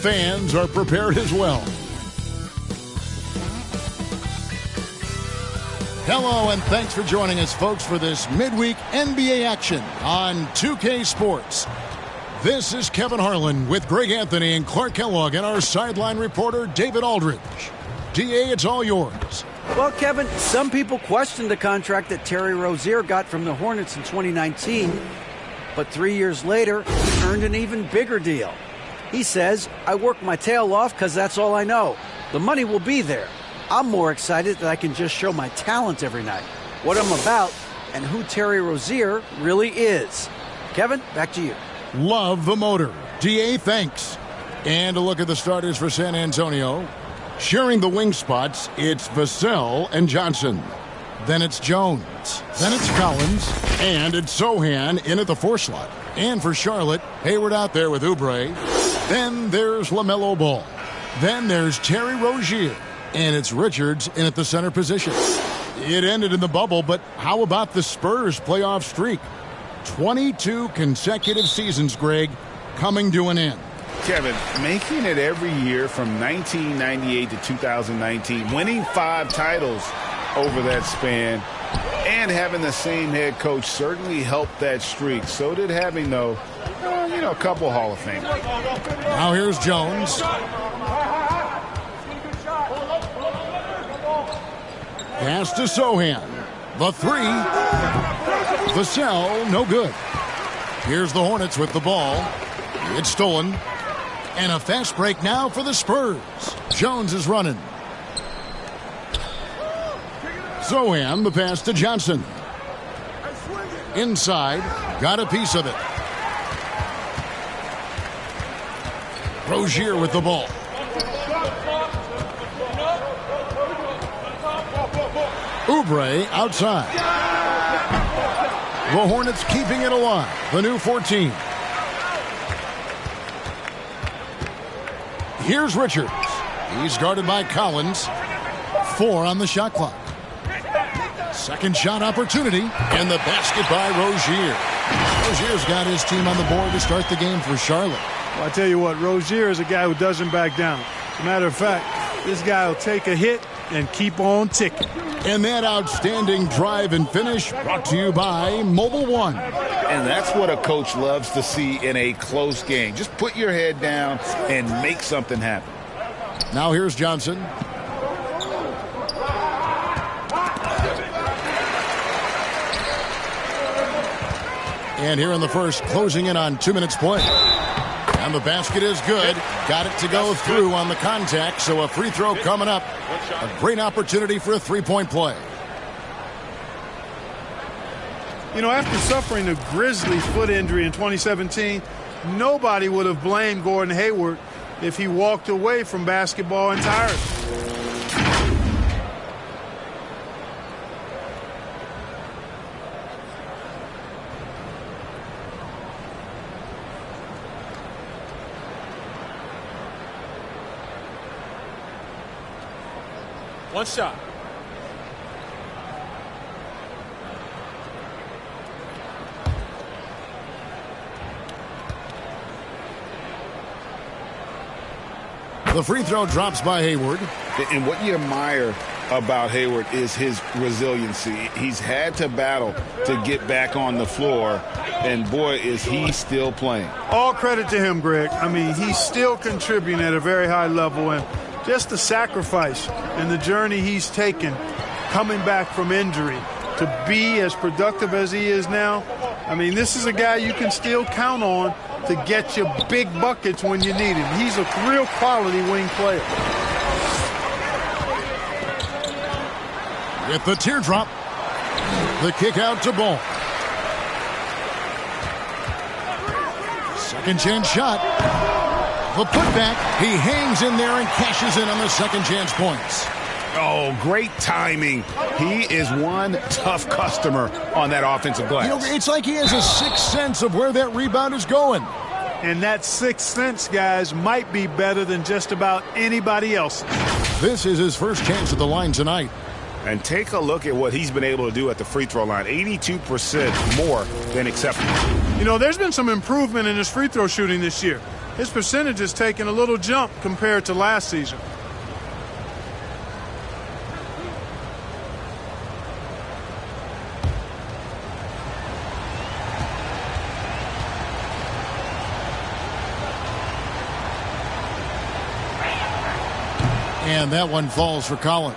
fans are prepared as well. Hello, and thanks for joining us, folks, for this midweek NBA action on 2K Sports. This is Kevin Harlan with Greg Anthony and Clark Kellogg and our sideline reporter, David Aldridge. DA, it's all yours. Well, Kevin, some people questioned the contract that Terry Rozier got from the Hornets in 2019. But 3 years later, he earned an even bigger deal. He says, I work my tail off because that's all I know. The money will be there. I'm more excited that I can just show my talent every night, what I'm about, and who Terry Rozier really is. Kevin, back to you. Love the motor. DA, thanks. And a look at the starters for San Antonio. Sharing the wing spots, it's Vassell and Johnson. Then it's Jones. Then it's Collins. And it's Sohan in at the 4 slot. And for Charlotte, Hayward out there with Oubre. Then there's LaMelo Ball. Then there's Terry Rozier. And it's Richards in at the center position. It ended in the bubble, but how about the Spurs playoff streak? 22 consecutive seasons, Greg, coming to an end. Kevin, making it every year from 1998 to 2019, winning 5 titles over that span, and having the same head coach certainly helped that streak. So did having, though, a couple Hall of Fame. Now here's Jones. Pass to Sohan. The 3. Vassell, no good. Here's the Hornets with the ball. It's stolen. And a fast break now for the Spurs. Jones is running. Sohan, the pass to Johnson. Inside, got a piece of it. Rozier with the ball. Oubre outside. The Hornets keeping it alive. The new 14. Here's Richards. He's guarded by Collins. 4 on the shot clock. Second shot opportunity. And the basket by Rozier. Rozier's got his team on the board to start the game for Charlotte. Well, I tell you what, Rozier is a guy who doesn't back down. As a matter of fact, this guy will take a hit and keep on ticking. And that outstanding drive and finish brought to you by Mobile One. And that's what a coach loves to see in a close game. Just put your head down and make something happen. Now here's Johnson. And here in the first, closing in on 2 minutes play. And the basket is good. Got it to go through on the contact, so a free throw coming up. A great opportunity for a three-point play. After suffering a grisly foot injury in 2017, nobody would have blamed Gordon Hayward if he walked away from basketball entirely. One shot. The free throw drops by Hayward. And what you admire about Hayward is his resiliency. He's had to battle to get back on the floor, and boy, is he still playing. All credit to him, Greg. I mean, he's still contributing at a very high level, and just the sacrifice and the journey he's taken coming back from injury to be as productive as he is now. I mean, this is a guy you can still count on to get you big buckets when you need him. He's a real quality wing player. With the teardrop, the kick out to Ball. Second chance shot. The putback, he hangs in there and cashes in on the second chance points. Oh, great timing. He is one tough customer on that offensive glass. It's like he has a sixth sense of where that rebound is going. And that sixth sense, guys, might be better than just about anybody else. This is his first chance at the line tonight. And take a look at what he's been able to do at the free throw line. 82% more than acceptable. There's been some improvement in his free throw shooting this year. his percentage is taking a little jump compared to last season. And that one falls for Collins.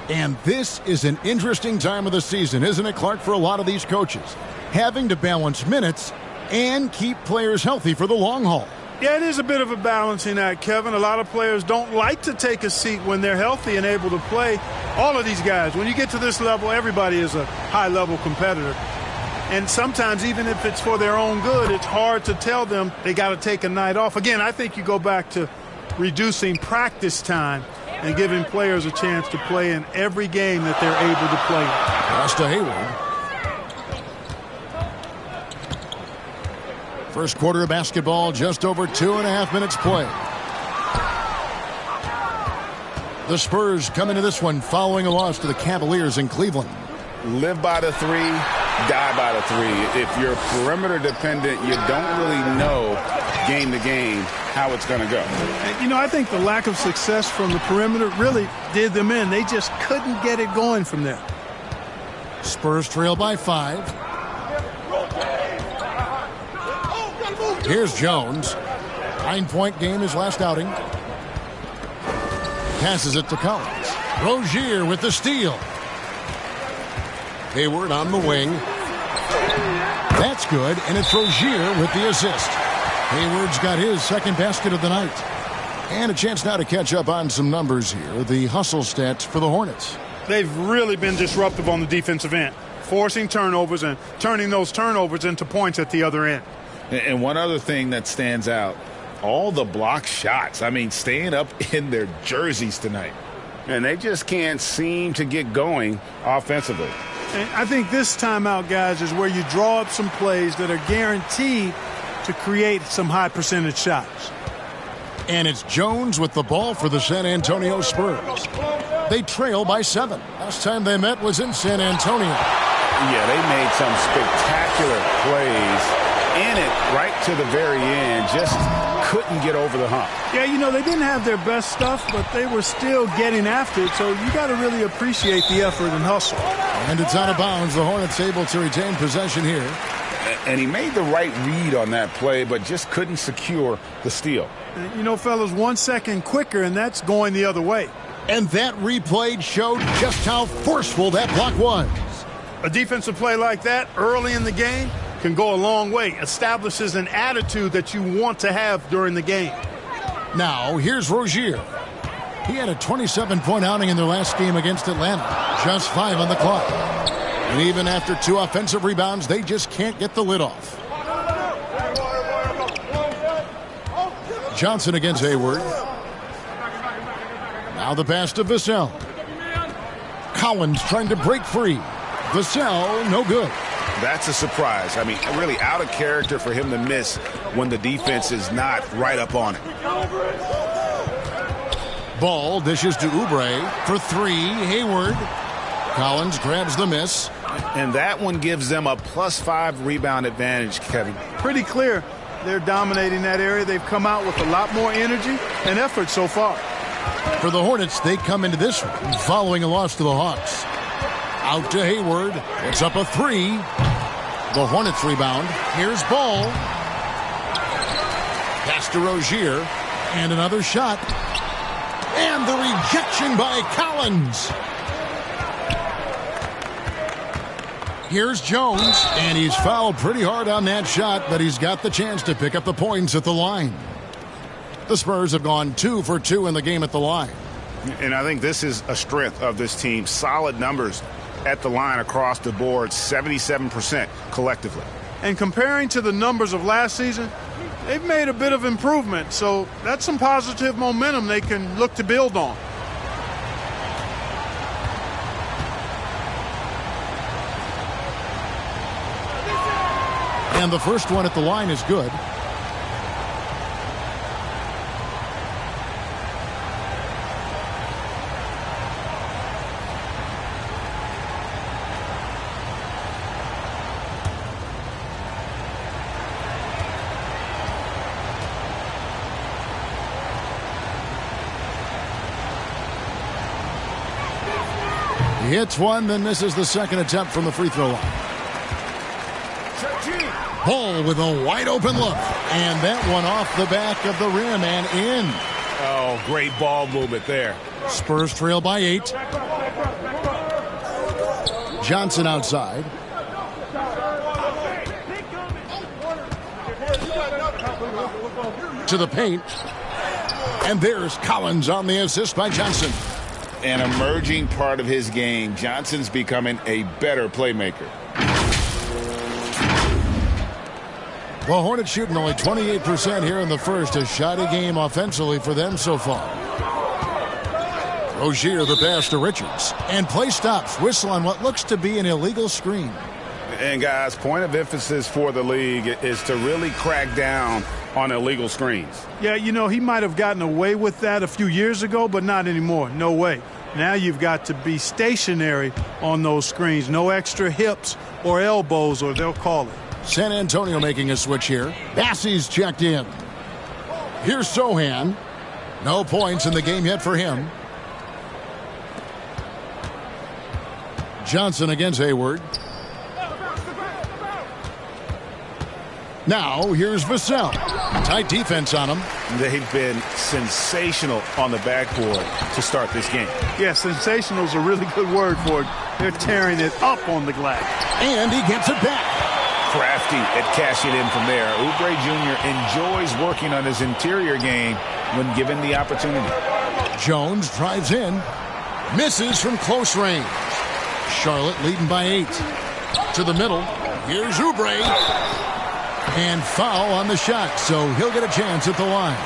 And this is an interesting time of the season, isn't it, Clark, for a lot of these coaches? Having to balance minutes and keep players healthy for the long haul. Yeah, it is a bit of a balancing act, Kevin. A lot of players don't like to take a seat when they're healthy and able to play. All of these guys, when you get to this level, everybody is a high-level competitor. And sometimes, even if it's for their own good, it's hard to tell them they got to take a night off. Again, I think you go back to reducing practice time and giving players a chance to play in every game that they're able to play. Pass to Hayward. First quarter of basketball, just over 2.5 minutes play. The Spurs come into this one following a loss to the Cavaliers in Cleveland. Live by the three, die by the three. If you're perimeter dependent, you don't really know game to game how it's going to go. You know, I think the lack of success from the perimeter really did them in. They just couldn't get it going from there. Spurs trail by 5. Here's Jones. 9-point game his last outing. Passes it to Collins. Rozier with the steal. Hayward on the wing. That's good, and it's Rozier with the assist. Hayward's got his second basket of the night. And a chance now to catch up on some numbers here. The hustle stats for the Hornets. They've really been disruptive on the defensive end, forcing turnovers and turning those turnovers into points at the other end. And one other thing that stands out, all the block shots. I mean, staying up in their jerseys tonight. And they just can't seem to get going offensively. And I think this timeout, guys, is where you draw up some plays that are guaranteed to create some high percentage shots. And it's Jones with the ball for the San Antonio Spurs. They trail by 7. Last time they met was in San Antonio. Yeah, they made some spectacular plays in it right to the very end. Just couldn't get over the hump. Yeah, you know, they didn't have their best stuff, but they were still getting after it. So you got to really appreciate the effort and hustle. And it's out of bounds. The Hornets able to retain possession here. And he made the right read on that play, but just couldn't secure the steal. And, you know, fellas, 1 second quicker, and that's going the other way. And that replay showed just how forceful that block was. A defensive play like that early in the game can go a long way. Establishes an attitude that you want to have during the game. Now, here's Rozier. He had a 27-point outing in their last game against Atlanta. Just 5 on the clock. And even after 2 offensive rebounds, they just can't get the lid off. Johnson against Hayward. Now the pass to Vassell. Collins trying to break free. Vassell, no good. That's a surprise. I mean, really out of character for him to miss when the defense is not right up on it. Ball dishes to Oubre for 3. Hayward. Collins grabs the miss. And that one gives them a +5 rebound advantage, Kevin. Pretty clear. They're dominating that area. They've come out with a lot more energy and effort so far. For the Hornets, they come into this one following a loss to the Hawks. Out to Hayward. It's up a 3. The Hornets rebound. Here's Ball. Pass to Rozier. And another shot. And the rejection by Collins. Here's Jones, and he's fouled pretty hard on that shot, but he's got the chance to pick up the points at the line. The Spurs have gone 2 for 2 in the game at the line. And I think this is a strength of this team. Solid numbers at the line across the board, 77% collectively. And comparing to the numbers of last season, they've made a bit of improvement, so that's some positive momentum they can look to build on. And the first one at the line is good. He hits one, then misses the second attempt from the free throw line. Ball with a wide open look. And that one off the back of the rim and in. Oh, great ball movement there. Spurs trail by 8. Johnson outside. To the paint. And there's Collins on the assist by Johnson. An emerging part of his game. Johnson's becoming a better playmaker. The Hornets shooting only 28% here in the first. A shoddy game offensively for them so far. Rozier the pass to Richards. And play stops. Whistle on what looks to be an illegal screen. And guys, point of emphasis for the league is to really crack down on illegal screens. Yeah, you know, he might have gotten away with that a few years ago, but not anymore. No way. Now you've got to be stationary on those screens. No extra hips or elbows, or they'll call it. San Antonio making a switch here. Bassey's checked in. Here's Sohan. No points in the game yet for him. Johnson against Hayward. Now here's Vassell. Tight defense on him. They've been sensational on the backboard to start this game. Yeah, sensational is a really good word for it. They're tearing it up on the glass. And he gets it back. Crafty at cashing in from there. Oubre Jr. enjoys working on his interior game when given the opportunity. Jones drives in. Misses from close range. Charlotte leading by 8. To the middle. Here's Oubre. And foul on the shot, so he'll get a chance at the line.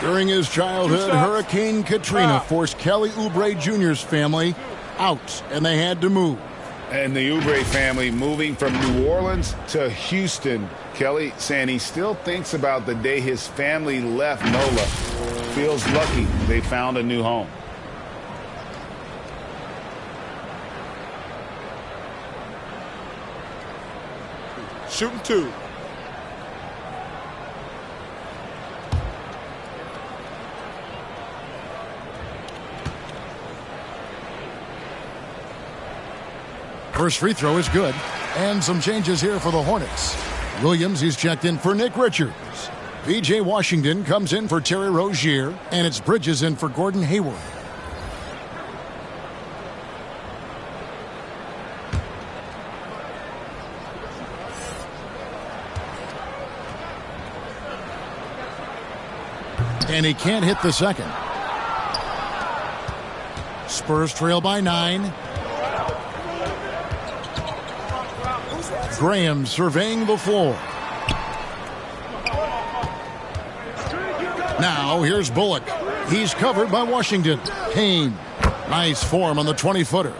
During his childhood, Hurricane Katrina forced Kelly Oubre Jr.'s family out, and they had to move. And the Oubre family moving from New Orleans to Houston. Kelly saying he still thinks about the day his family left NOLA. Feels lucky they found a new home. Shooting 2. First free throw is good. And some changes here for the Hornets. Williams is checked in for Nick Richards. P.J. Washington comes in for Terry Rozier. And it's Bridges in for Gordon Hayward. And he can't hit the second. Spurs trail by 9. Graham surveying the floor. Now here's Bullock. He's covered by Washington. Payne. Nice form on the 20-footer.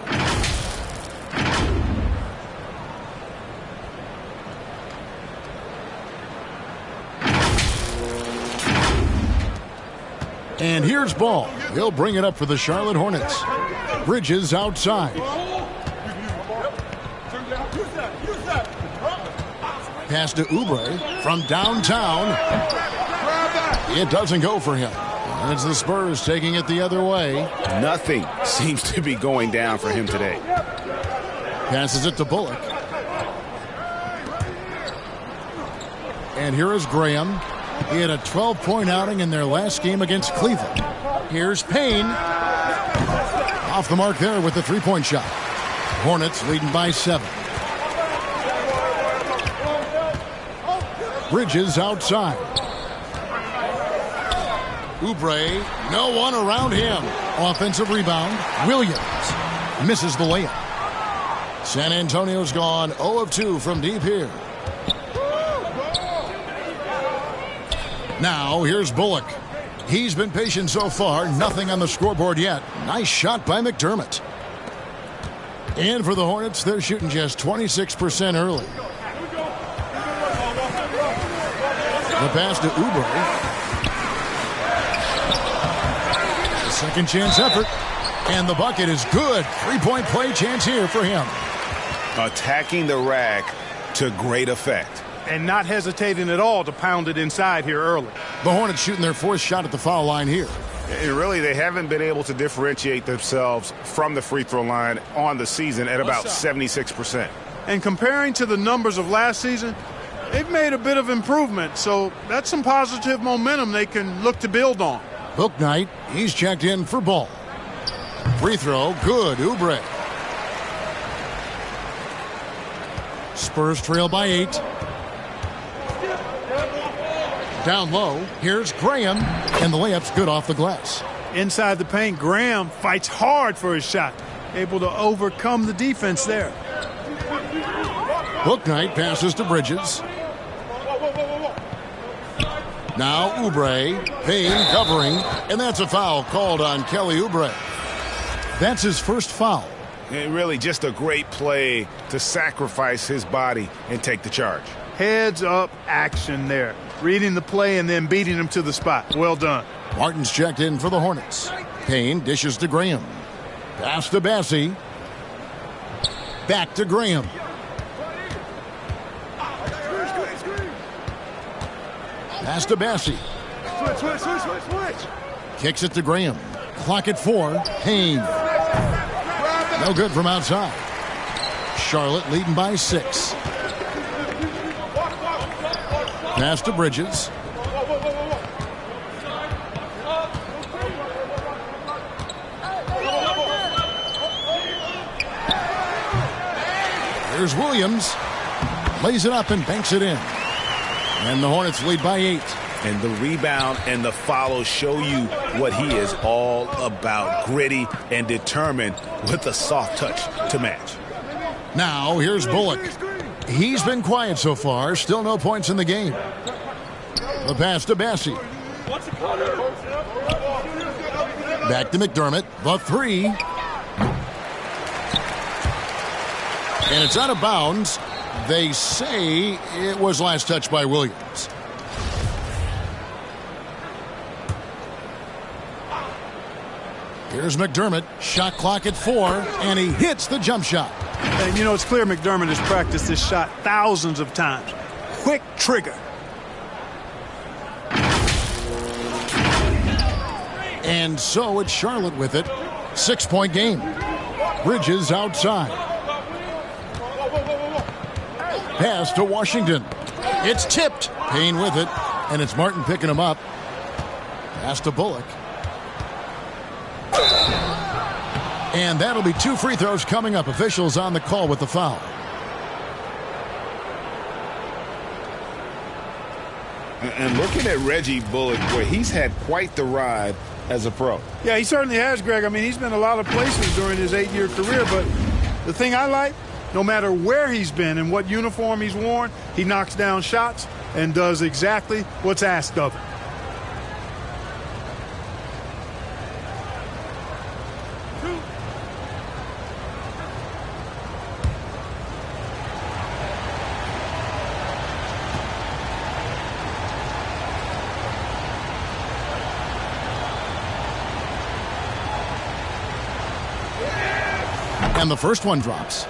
And here's Ball. He'll bring it up for the Charlotte Hornets. Bridges outside. Pass to Oubre from downtown. It doesn't go for him. And it's the Spurs taking it the other way. Nothing seems to be going down for him today. Passes it to Bullock. And here is Graham. He had a 12-point outing in their last game against Cleveland. Here's Payne. Off the mark there with the three-point shot. Hornets leading by 7. Bridges outside. Oubre, no one around him. Offensive rebound. Williams misses the layup. San Antonio's gone 0 of 2 from deep here. Now here's Bullock. He's been patient so far. Nothing on the scoreboard yet. Nice shot by McDermott. And for the Hornets, they're shooting just 26% early. The pass to Oubre. The second chance effort. And the bucket is good. 3-point play chance here for him. Attacking the rack to great effect. And not hesitating at all to pound it inside here early. The Hornets shooting their 4th shot at the foul line here. And really, they haven't been able to differentiate themselves from the free throw line on the season at about 76%. And comparing to the numbers of last season, they've made a bit of improvement. So that's some positive momentum they can look to build on. Book night, he's checked in for ball. Free throw, good, Oubre. Spurs trail by 8. Down low, here's Graham, and the layup's good off the glass. Inside the paint, Graham fights hard for his shot, able to overcome the defense there. Bouknight passes to Bridges. Now Oubre, Payne covering, and that's a foul called on Kelly Oubre. That's his first foul. And really just a great play to sacrifice his body and take the charge. Heads up action there. Reading the play and then beating him to the spot. Well done. Martin's checked in for the Hornets. Payne dishes to Graham. Pass to Bassie. Back to Graham. Pass to Bassie. Kicks it to Graham. Clock at 4. Payne. No good from outside. Charlotte leading by 6. Pass to Bridges. Here's Williams. Lays it up and banks it in. And the Hornets lead by 8. And the rebound and the follow show you what he is all about. Gritty and determined with a soft touch to match. Now here's Bullock. He's been quiet so far. Still no points in the game. The pass to Bassie. Back to McDermott. The 3. And it's out of bounds. They say it was last touched by Williams. Here's McDermott. Shot clock at 4, and he hits the jump shot. And, you know, it's clear McDermott has practiced this shot thousands of times. Quick trigger. And so it's Charlotte with it. 6-point game. Bridges outside. Pass to Washington. It's tipped. Payne with it. And it's Martin picking him up. Pass to Bullock. And that'll be 2 free throws coming up. Officials on the call with the foul. And looking at Reggie Bullock, boy, he's had quite the ride as a pro. Yeah, he certainly has, Greg. I mean, he's been a lot of places during his 8-year career, but the thing I like, no matter where he's been and what uniform he's worn, he knocks down shots and does exactly what's asked of him. And the first one drops.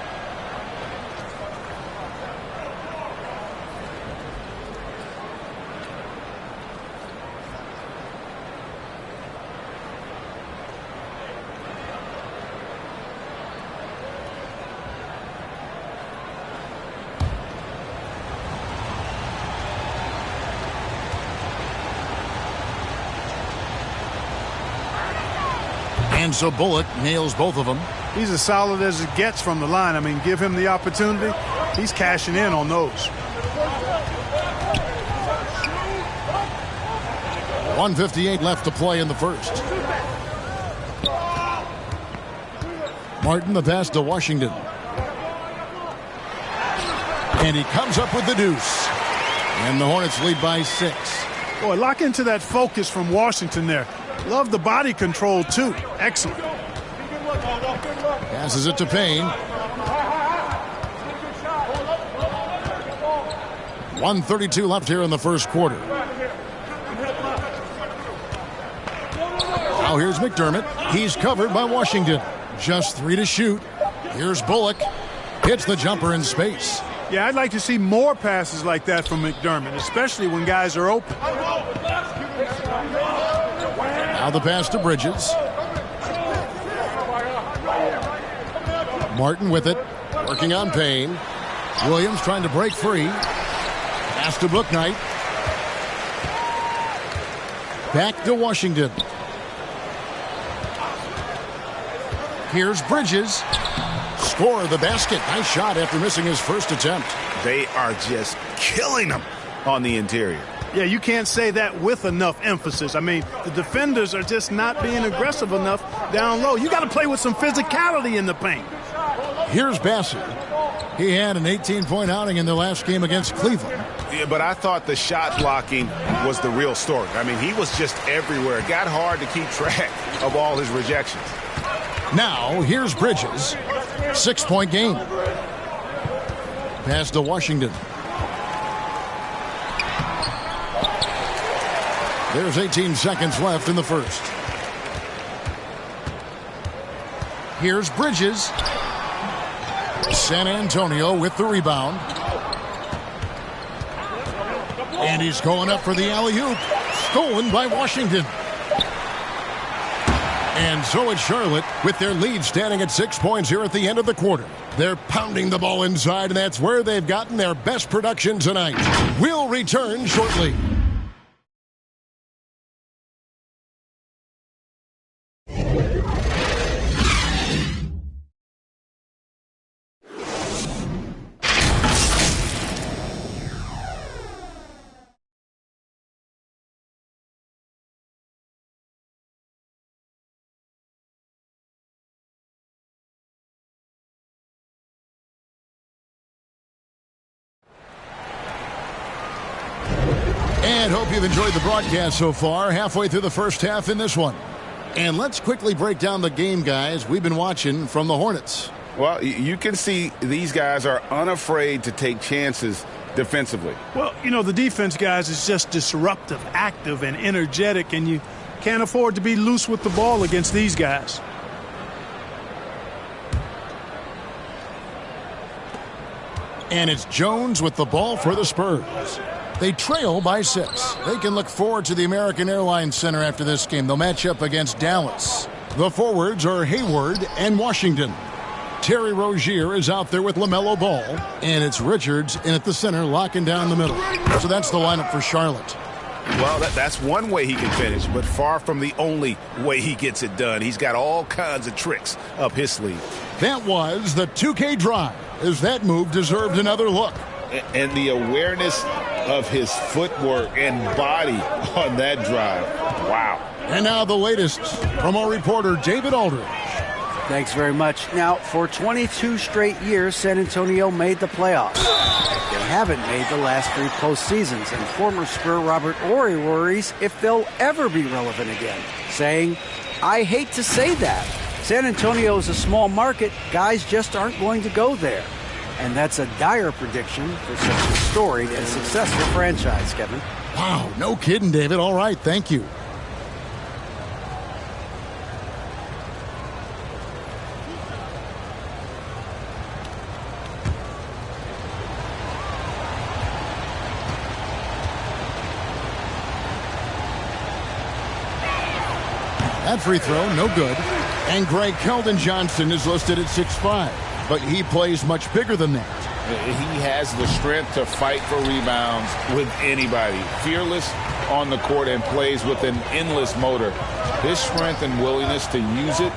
And so Bullock nails both of them. He's as solid as it gets from the line. I mean, give him the opportunity. He's cashing in on those. 1:58 left to play in the first. Martin, the pass to Washington. And he comes up with the deuce. And the Hornets lead by 6. Boy, lock into that focus from Washington there. Love the body control, too. Excellent. Passes it to Payne. 1:32 left here in the first quarter. Now here's McDermott. He's covered by Washington. Just 3 to shoot. Here's Bullock. Hits the jumper in space. Yeah, I'd like to see more passes like that from McDermott, especially when guys are open. Now Now the pass to Bridges. Martin with it. Working on Payne. Williams trying to break free. Pass to Bouknight. Back to Washington. Here's Bridges. Score the basket. Nice shot after missing his first attempt. They are just killing them on the interior. Yeah, you can't say that with enough emphasis. I mean, the defenders are just not being aggressive enough down low. You got to play with some physicality in the paint. Here's Bassett. He had an 18-point outing in their last game against Cleveland. Yeah, but I thought the shot blocking was the real story. I mean, he was just everywhere. It got hard to keep track of all his rejections. Now, here's Bridges. 6-point game. Pass to Washington. There's 18 seconds left in the first. Here's Bridges. San Antonio with the rebound. And he's going up for the alley-oop. Stolen by Washington. And so it's Charlotte with their lead standing at 6 points here at the end of the quarter. They're pounding the ball inside, and that's where they've gotten their best production tonight. We'll return shortly. And hope you've enjoyed the broadcast so far. Halfway through the first half in this one. And let's quickly break down the game, guys, we've been watching from the Hornets. Well, you can see these guys are unafraid to take chances defensively. Well, you know, the defense, guys, is just disruptive, active, and energetic, and you can't afford to be loose with the ball against these guys. And it's Jones with the ball for the Spurs. They trail by 6. They can look forward to the American Airlines Center after this game. They'll match up against Dallas. The forwards are Hayward and Washington. Terry Rozier is out there with LaMelo Ball. And it's Richards in at the center, locking down the middle. So that's the lineup for Charlotte. Well, that's one way he can finish, but far from the only way he gets it done. He's got all kinds of tricks up his sleeve. That was the 2K drive, as that move deserved another look. And the awareness of his footwork and body on that drive. Wow. And now the latest from our reporter, David Aldridge. Thanks very much. Now, for 22 straight years, San Antonio made the playoffs. They haven't made the last 3 postseasons, and former Spur Robert Horry worries if they'll ever be relevant again, saying, "I hate to say that. San Antonio is a small market. Guys just aren't going to go there." And that's a dire prediction for such a storied and successful franchise, Kevin. Wow, no kidding, David. All right, thank you. That free throw, no good. And Greg Keldon-Johnson is listed at 6'5", but he plays much bigger than that. He has the strength to fight for rebounds with anybody. Fearless on the court and plays with an endless motor. His strength and willingness to use it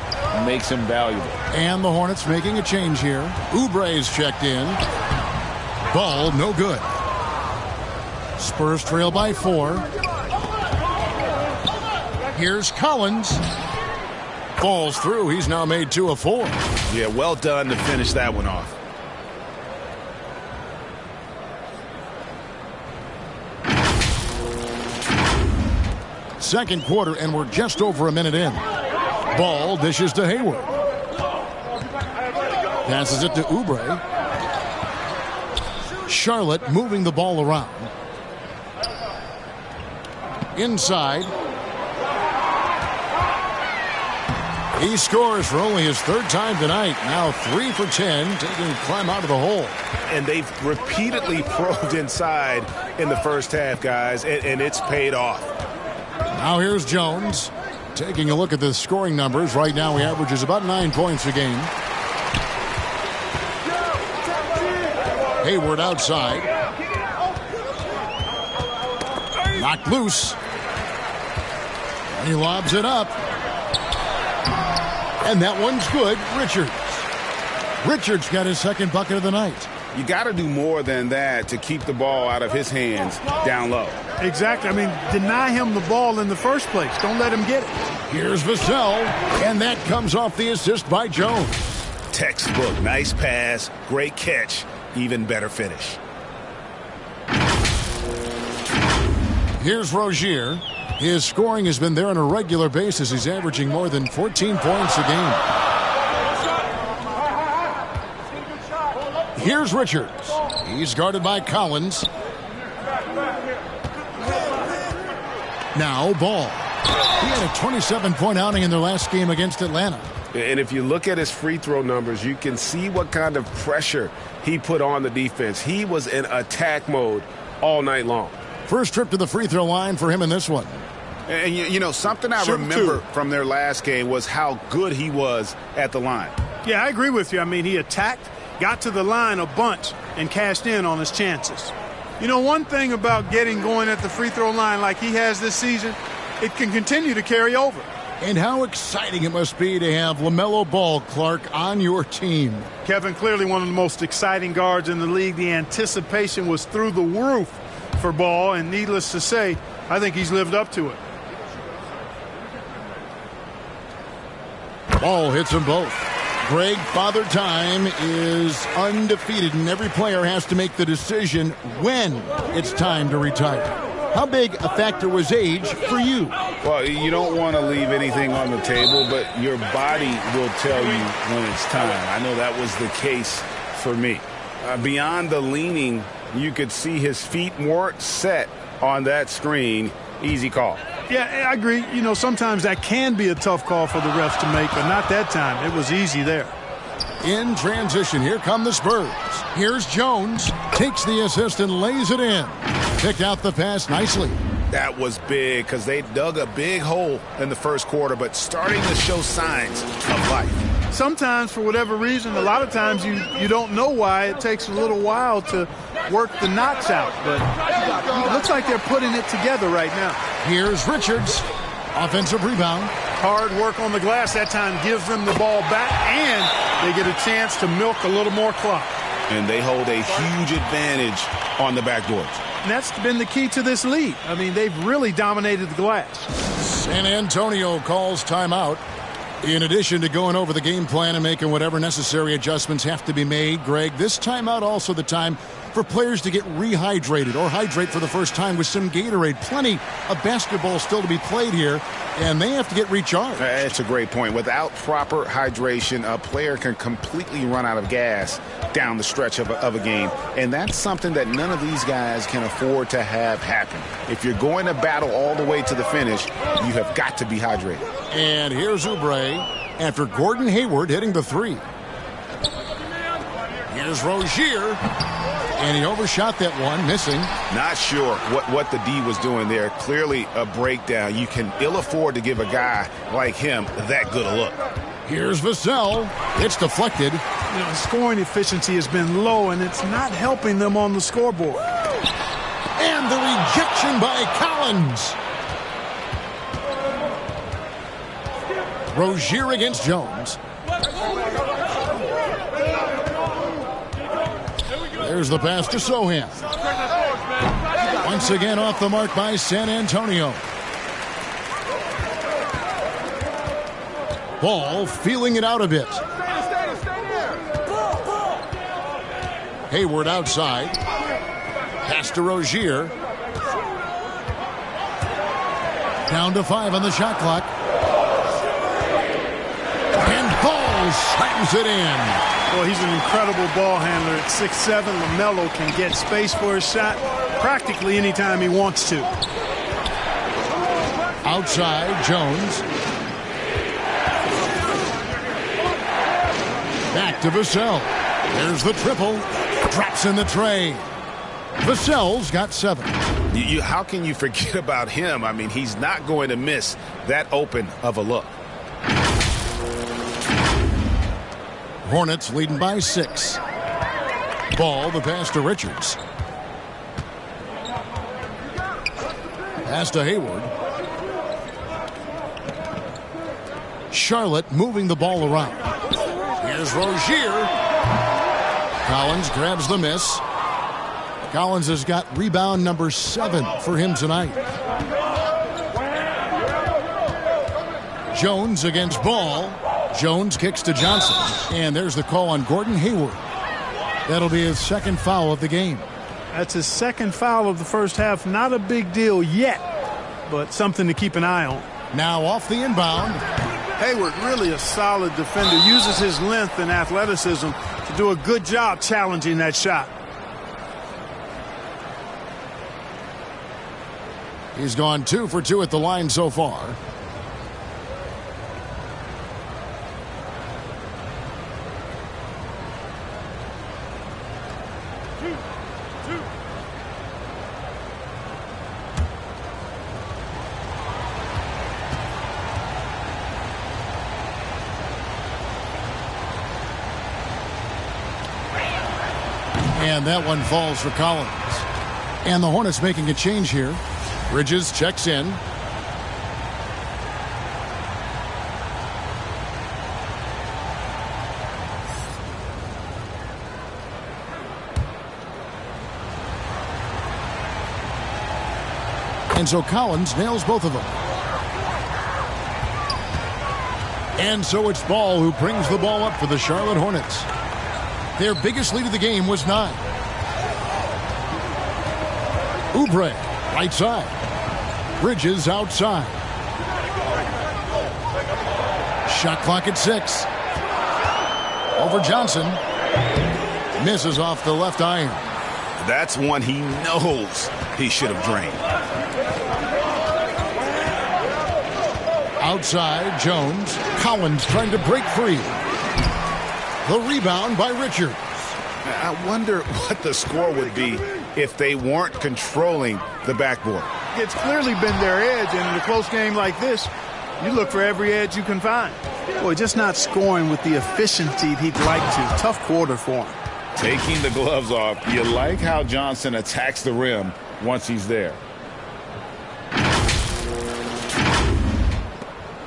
makes him valuable. And the Hornets making a change here. Oubre is checked in. Ball, no good. Spurs trail by 4. Here's Collins. Falls through. He's now made 2 of 4. Yeah, well done to finish that one off. Second quarter, and we're just over a minute in. Ball dishes to Hayward. Passes it to Oubre. Charlotte moving the ball around. Inside. He scores for only his 3rd time tonight. Now 3 for 10, taking a climb out of the hole. And they've repeatedly probed inside in the first half, guys, and it's paid off. Now here's Jones. Taking a look at the scoring numbers, right now he averages about 9 points a game. Hayward outside. Knocked loose. And he lobs it up. And that one's good. Richards got his second bucket of the night. You got to do more than that to keep the ball out of his hands down low. Exactly. I mean, deny him the ball in the first place. Don't let him get it. Here's Vassell, and that comes off the assist by Jones. Textbook. Nice pass. Great catch. Even better finish. Here's Rozier. His scoring has been there on a regular basis. He's averaging more than 14 points a game. Here's Richards. He's guarded by Collins. Now Ball. He had a 27-point outing in their last game against Atlanta. And if you look at his free throw numbers, you can see what kind of pressure he put on the defense. He was in attack mode all night long. First trip to the free throw line for him in this one. And, you know, something I remember from their last game was how good he was at the line. Yeah, I agree with you. I mean, he attacked, got to the line a bunch, and cashed in on his chances. You know, one thing about getting going at the free throw line like he has this season, it can continue to carry over. And how exciting it must be to have LaMelo Ball, Clark, on your team. Kevin, clearly one of the most exciting guards in the league. The anticipation was through the roof for Ball, and needless to say, I think he's lived up to it. Ball hits them both. Greg, Father Time is undefeated, and every player has to make the decision when it's time to retire. How big a factor was age for you? Well, you don't want to leave anything on the table, but your body will tell you when it's time. I know that was the case for me. Beyond the leaning, you could see his feet weren't set on that screen. Easy call. Yeah, I agree. You know, sometimes that can be a tough call for the refs to make, but not that time. It was easy there. In transition, here come the Spurs. Here's Jones. Takes the assist and lays it in. Picked out the pass nicely. That was big because they dug a big hole in the first quarter, but starting to show signs of life. Sometimes, for whatever reason, a lot of times you don't know why. It takes a little while to work the knots out, but it looks like they're putting it together right now. Here's Richards. Offensive rebound. Hard work on the glass that time gives them the ball back, and they get a chance to milk a little more clock. And they hold a huge advantage on the backboards. And that's been the key to this league. I mean, they've really dominated the glass. San Antonio calls timeout. In addition to going over the game plan and making whatever necessary adjustments have to be made, Greg, this timeout also the time for players to get rehydrated or hydrate for the first time with some Gatorade. Plenty of basketball still to be played here, and they have to get recharged. That's a great point. Without proper hydration, a player can completely run out of gas down the stretch of a game, and that's something that none of these guys can afford to have happen. If you're going to battle all the way to the finish, you have got to be hydrated. And here's Oubre after Gordon Hayward hitting the three. Here's Rozier. And he overshot that one, missing. Not sure what the D was doing there. Clearly a breakdown. You can ill afford to give a guy like him that good a look. Here's Vassell. It's deflected. You know, scoring efficiency has been low, and it's not helping them on the scoreboard. And the rejection by Collins. Rozier against Jones. There's the pass to Sohan. Once again off the mark by San Antonio. Ball feeling it out a bit. Hayward outside. Pass to Rozier. Down to 5 on the shot clock. And Ball slams it in. Well, he's an incredible ball handler. At 6'7", LaMelo can get space for his shot practically anytime he wants to. Outside, Jones. Back to Vassell. There's the triple. Drops in the tray. Vassell's got 7. How can you forget about him? I mean, he's not going to miss that open of a look. Hornets leading by 6. Ball, the pass to Richards. Pass to Hayward. Charlotte moving the ball around. Here's Rozier. Collins grabs the miss. Collins has got rebound number 7 for him tonight. Jones against Ball. Jones kicks to Johnson. And there's the call on Gordon Hayward. That'll be his second foul of the game. That's his second foul of the first half. Not a big deal yet, but something to keep an eye on. Now off the inbound. Hayward, really a solid defender, uses his length and athleticism to do a good job challenging that shot. He's gone 2 for 2 at the line so far. And that one falls for Collins. And the Hornets making a change here. Bridges checks in. And so Collins nails both of them. And so it's Ball who brings the ball up for the Charlotte Hornets. Their biggest lead of the game was 9. Oubre, right side. Bridges outside. Shot clock at 6. Over Johnson. Misses off the left iron. That's one he knows he should have drained. Outside, Jones. Collins trying to break free. The rebound by Richards. I wonder what the score would be if they weren't controlling the backboard. It's clearly been their edge, and in a close game like this, you look for every edge you can find. Boy, just not scoring with the efficiency he'd like to. Tough quarter for him. Taking the gloves off. You like how Johnson attacks the rim once he's there.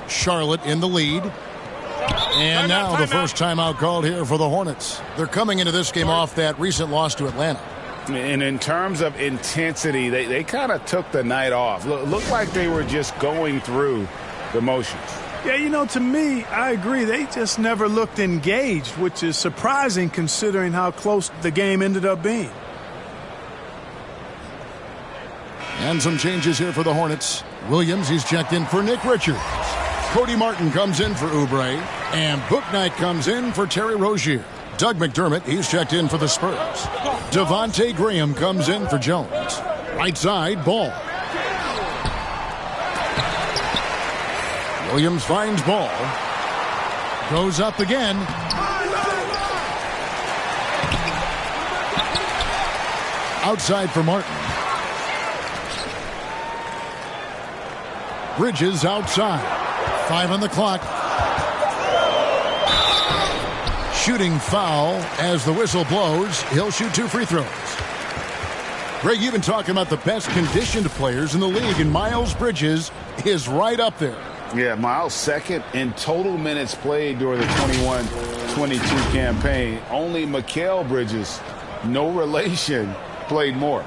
Charlotte in the lead. And now the first timeout called here for the Hornets. They're coming into this game off that recent loss to Atlanta. And in terms of intensity, they kind of took the night off. Looked like they were just going through the motions. Yeah, you know, to me, I agree. They just never looked engaged, which is surprising considering how close the game ended up being. And some changes here for the Hornets. Williams, he's checked in for Nick Richards. Cody Martin comes in for Oubre. And Bouknight comes in for Terry Rozier. Doug McDermott, he's checked in for the Spurs. Devontae Graham comes in for Jones. Right side, Ball. Williams finds Ball. Goes up again. Outside for Martin. Bridges outside. 5 on the clock. Shooting foul as the whistle blows. He'll shoot 2 free throws. Greg, you've been talking about the best conditioned players in the league, and Miles Bridges is right up there. Yeah, Miles second in total minutes played during the 21-22 campaign. Only Mikal Bridges, no relation, played more.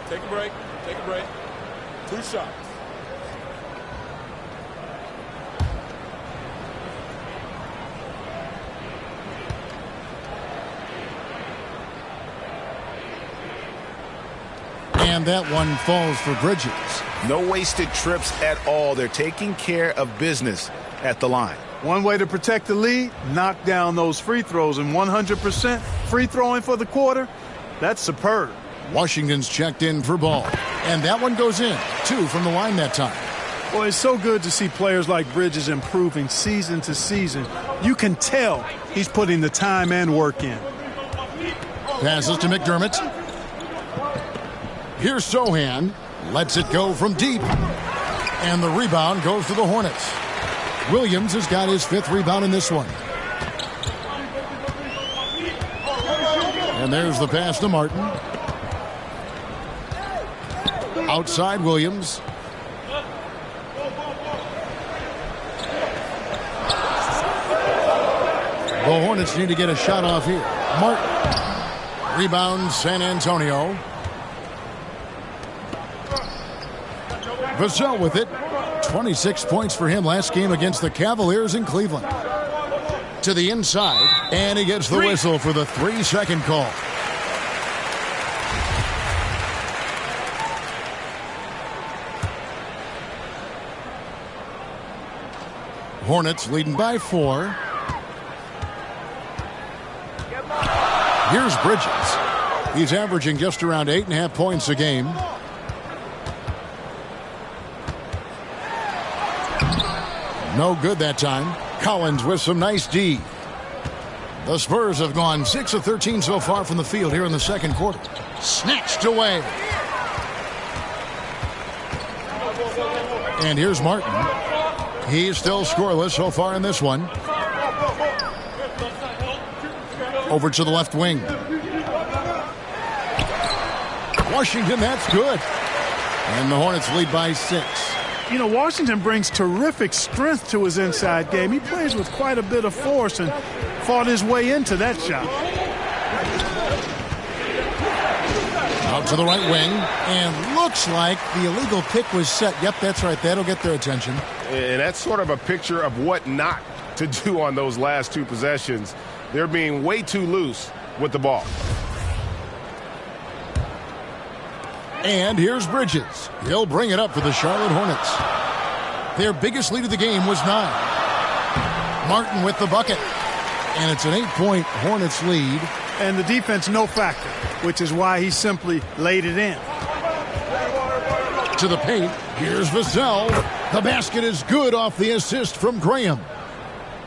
Take a break. Take a break. 2 shots. And that one falls for Bridges. No wasted trips at all. They're taking care of business at the line. One way to protect the lead, knock down those free throws, and 100% free throwing for the quarter, that's superb. Washington's checked in for Ball. And that one goes in. 2 from the line that time. Well, it's so good to see players like Bridges improving season to season. You can tell he's putting the time and work in. Passes to McDermott. Here's Sohan. Lets it go from deep. And the rebound goes to the Hornets. Williams has got his 5th rebound in this one. And there's the pass to Martin. Outside Williams. The Hornets need to get a shot off here. Martin. Rebound San Antonio. Vassell with it. 26 points for him last game against the Cavaliers in Cleveland. To the inside, and he gets the whistle for the 3-second call. Hornets leading by 4. Here's Bridges. He's averaging just around 8.5 points a game. No good that time. Collins with some nice D. The Spurs have gone 6 of 13 so far from the field here in the second quarter. Snatched away. And here's Martin. He's still scoreless so far in this one. Over to the left wing. Washington, that's good. And the Hornets lead by 6. You know, Washington brings terrific strength to his inside game. He plays with quite a bit of force and fought his way into that shot. Out to the right wing, and looks like the illegal pick was set. Yep, that's right. That'll get their attention. And that's sort of a picture of what not to do on those last 2 possessions. They're being way too loose with the ball. And here's Bridges. He'll bring it up for the Charlotte Hornets. Their biggest lead of the game was 9. Martin with the bucket. And it's an 8-point Hornets lead. And the defense no factor, which is why he simply laid it in. To the paint. Here's Vassell. The basket is good off the assist from Graham.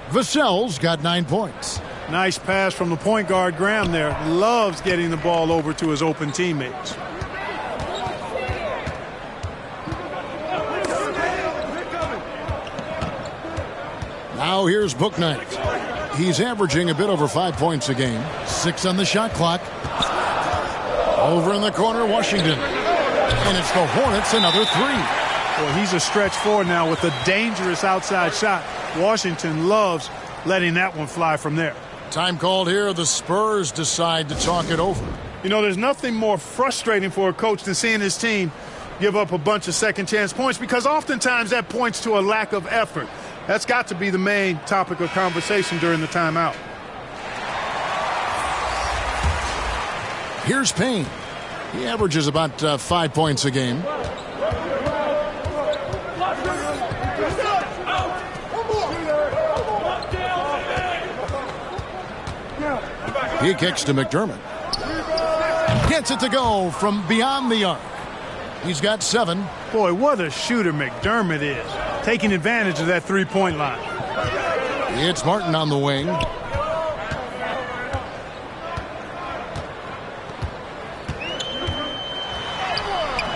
Vassell's got 9 points. Nice pass from the point guard Graham there. Loves getting the ball over to his open teammates. Now here's Bouknight. He's averaging a bit over 5 points a game. 6 on the shot clock. Over in the corner, Washington. And it's the Hornets, another 3. Well, he's a stretch 4 now with a dangerous outside shot. Washington loves letting that one fly from there. Time called here. The Spurs decide to talk it over. You know, there's nothing more frustrating for a coach than seeing his team give up a bunch of second chance points, because oftentimes that points to a lack of effort. That's got to be the main topic of conversation during the timeout. Here's Payne. He averages about 5 points a game. He kicks to McDermott. Gets it to go from beyond the arc. He's got 7. Boy, what a shooter McDermott is. Taking advantage of that three-point line. It's Martin on the wing.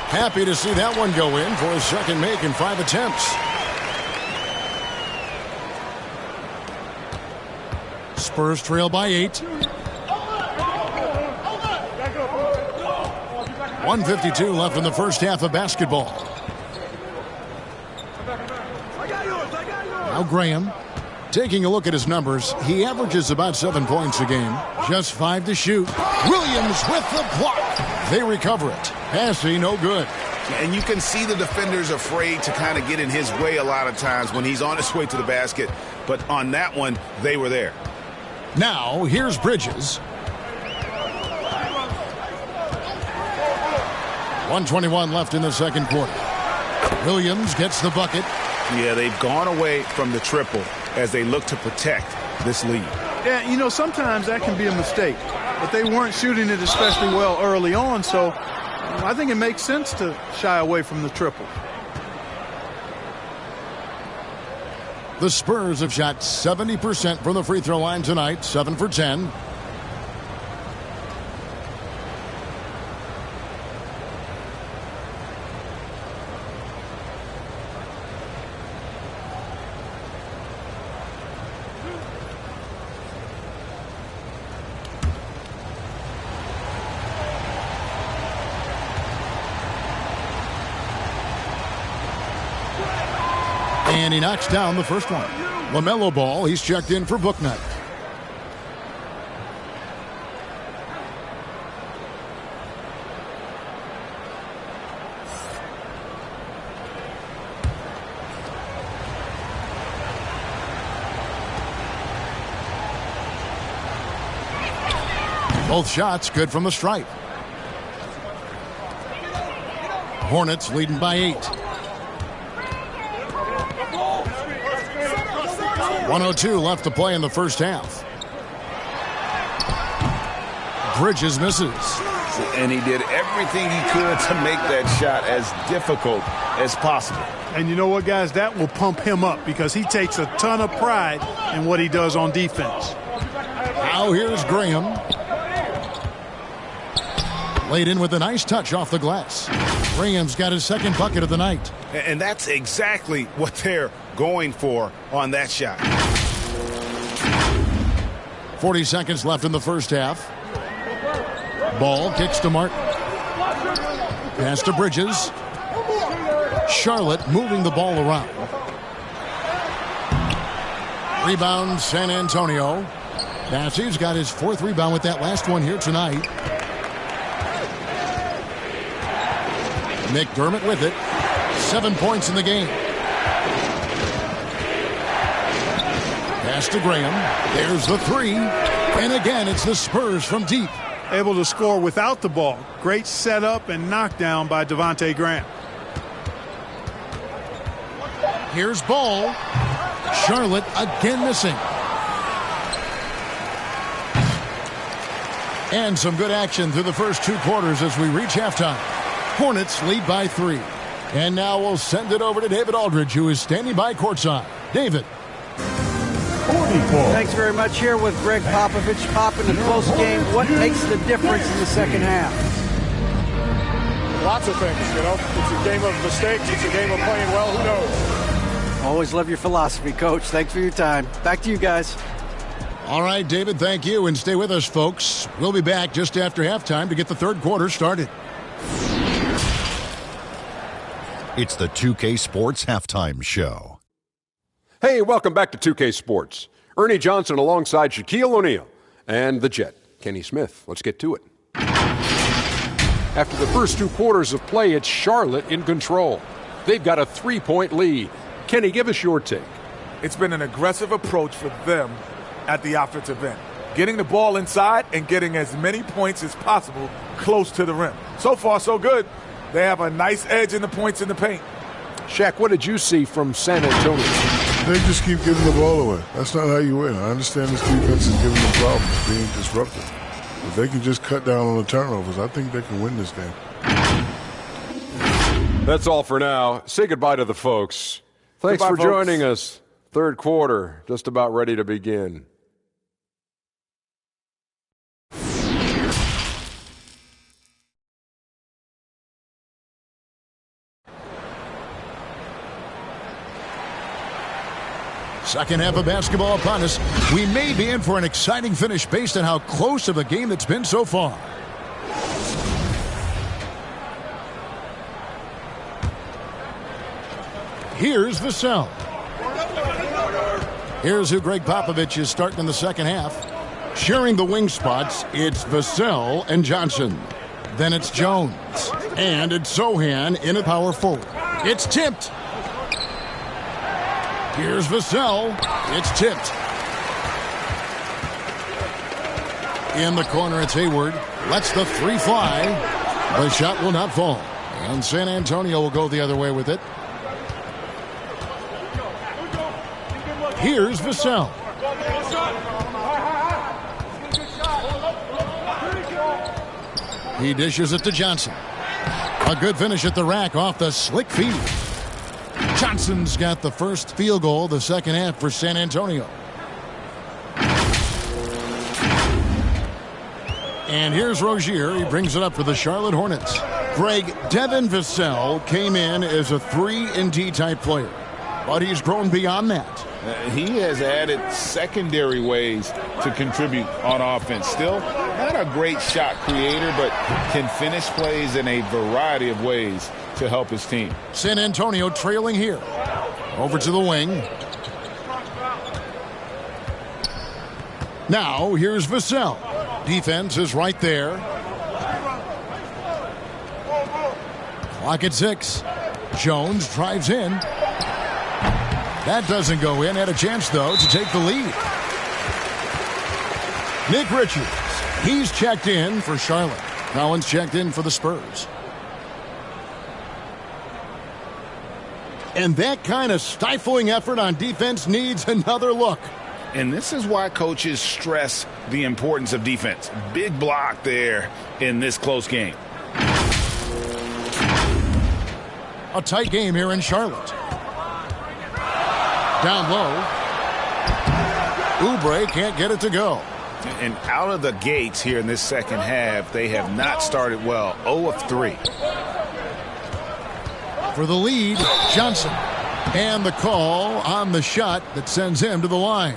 Happy to see that one go in for his second make in 5 attempts. Spurs trail by 8. 1:52 left in the first half of basketball. Now Graham. Taking a look at his numbers, he averages about 7 points a game. Just 5 to shoot. Williams with the block. They recover it. Passing, no good. And you can see the defenders afraid to kind of get in his way a lot of times when he's on his way to the basket. But on that one, they were there. Now, here's Bridges. 1:21 left in the second quarter. Williams gets the bucket. Yeah, they've gone away from the triple as they look to protect this lead. Yeah, you know, sometimes that can be a mistake. But they weren't shooting it especially well early on, so I think it makes sense to shy away from the triple. The Spurs have shot 70% from the free throw line tonight, 7 for 10. And he knocks down the first one. LaMelo Ball, he's checked in for Booknight. Both shots good from the stripe. Hornets leading by 8. 1:02 left to play in the first half. Bridges misses. And he did everything he could to make that shot as difficult as possible. And you know what, guys? That will pump him up because he takes a ton of pride in what he does on defense. Now here's Graham. Laid in with a nice touch off the glass. Graham's got his second bucket of the night. And that's exactly what they're going for on that shot. 40 seconds left in the first half. Ball kicks to Martin. Pass to Bridges. Charlotte moving the ball around. Rebound San Antonio. Bassey's got his 4th rebound with that last one here tonight. McDermott with it. 7 points in the game. Pass to Graham. There's the 3. And again, it's the Spurs from deep. Able to score without the ball. Great setup and knockdown by Devontae Graham. Here's Ball. Charlotte again missing. And some good action through the first 2 quarters as we reach halftime. Hornets lead by 3. And now we'll send it over to David Aldridge, who is standing by courtside. David. 44. Thanks very much. Here with Greg Popovich. Pop, in a close game, what makes the difference in the second half? Lots of things, you know. It's a game of mistakes. It's a game of playing well. Who knows? Always love your philosophy, Coach. Thanks for your time. Back to you guys. All right, David, thank you. And stay with us, folks. We'll be back just after halftime to get the third quarter started. It's the 2K Sports Halftime Show. Hey, welcome back to 2K Sports. Ernie Johnson alongside Shaquille O'Neal and the Jet, Kenny Smith. Let's get to it. After the first 2 quarters of play, it's Charlotte in control. They've got a 3-point lead. Kenny, give us your take. It's been an aggressive approach for them at the offensive end. Getting the ball inside and getting as many points as possible close to the rim. So far, so good. They have a nice edge in the points in the paint. Shaq, what did you see from San Antonio? They just keep giving the ball away. That's not how you win. I understand this defense is giving them problems, being disruptive. If they can just cut down on the turnovers, I think they can win this game. That's all for now. Say goodbye to the folks. Thanks Goodbye, for folks. joining us. Third quarter, just about ready to begin. Second half of basketball upon us. We may be in for an exciting finish based on how close of a game it's been so far. Here's Vassell. Here's who Greg Popovich is starting in the second half. Sharing the wing spots, it's Vassell and Johnson. Then it's Jones. And it's Sohan in a power forward. It's tipped. Here's Vassell. It's tipped. In the corner, it's Hayward. Lets the 3 fly. The shot will not fall. And San Antonio will go the other way with it. Here's Vassell. He dishes it to Johnson. A good finish at the rack off the slick feed. Johnson's got the first field goal of the second half for San Antonio. And here's Rozier. He brings it up for the Charlotte Hornets. Greg, Devin Vassell came in as a 3-and-D type player, but he's grown beyond that. He has added secondary ways to contribute on offense. Still not a great shot creator, but can finish plays in a variety of ways to help his team. San Antonio trailing here. Over to the wing. Now here's Vassell. Defense is right there. Clock at 6. Jones drives in. That doesn't go in. Had a chance, though, to take the lead. Nick Richards. He's checked in for Charlotte. Collins checked in for the Spurs. And that kind of stifling effort on defense needs another look. And this is why coaches stress the importance of defense. Big block there in this close game. A tight game here in Charlotte. Down low. Oubre can't get it to go. And out of the gates here in this second half, they have not started well. 0 of 3. For the lead, Johnson. And the call on the shot that sends him to the line.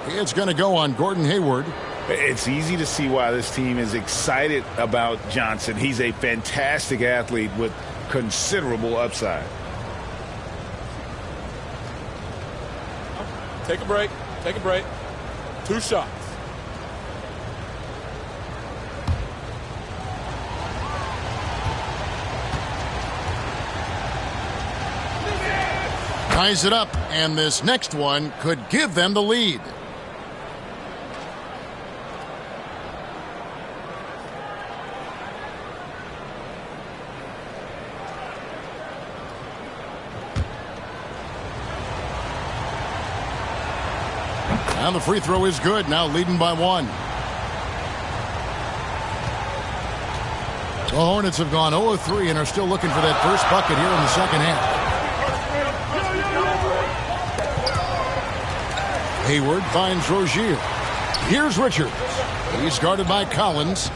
It's going to go on Gordon Hayward. It's easy to see why this team is excited about Johnson. He's a fantastic athlete with considerable upside. Take a break. Take a break. 2 shots. Ties it up, and this next one could give them the lead. And the free throw is good, now leading by 1. The Hornets have gone 0 of 3 and are still looking for that first bucket here in the second half. Hayward finds Rozier. Here's Richards. He's guarded by Collins.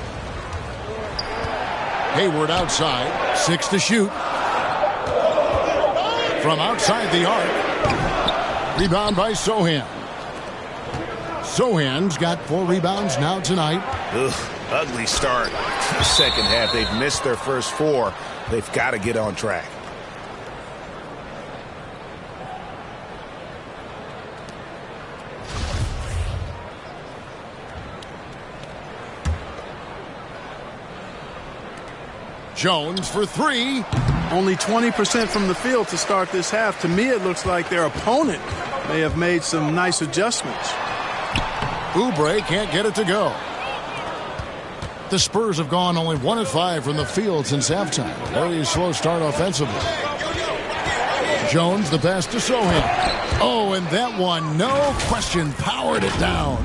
Hayward outside. 6 to shoot. From outside the arc. Rebound by Sohan. Sohan's got 4 rebounds now tonight. Ugly start. Second half, they've missed their first 4. They've got to get on track. Jones for 3. Only 20% from the field to start this half. To me, it looks like their opponent may have made some nice adjustments. Oubre can't get it to go. The Spurs have gone only 1 of 5 from the field since halftime. Very slow start offensively. Jones, the pass to Sohan. Oh, and that one, no question, powered it down.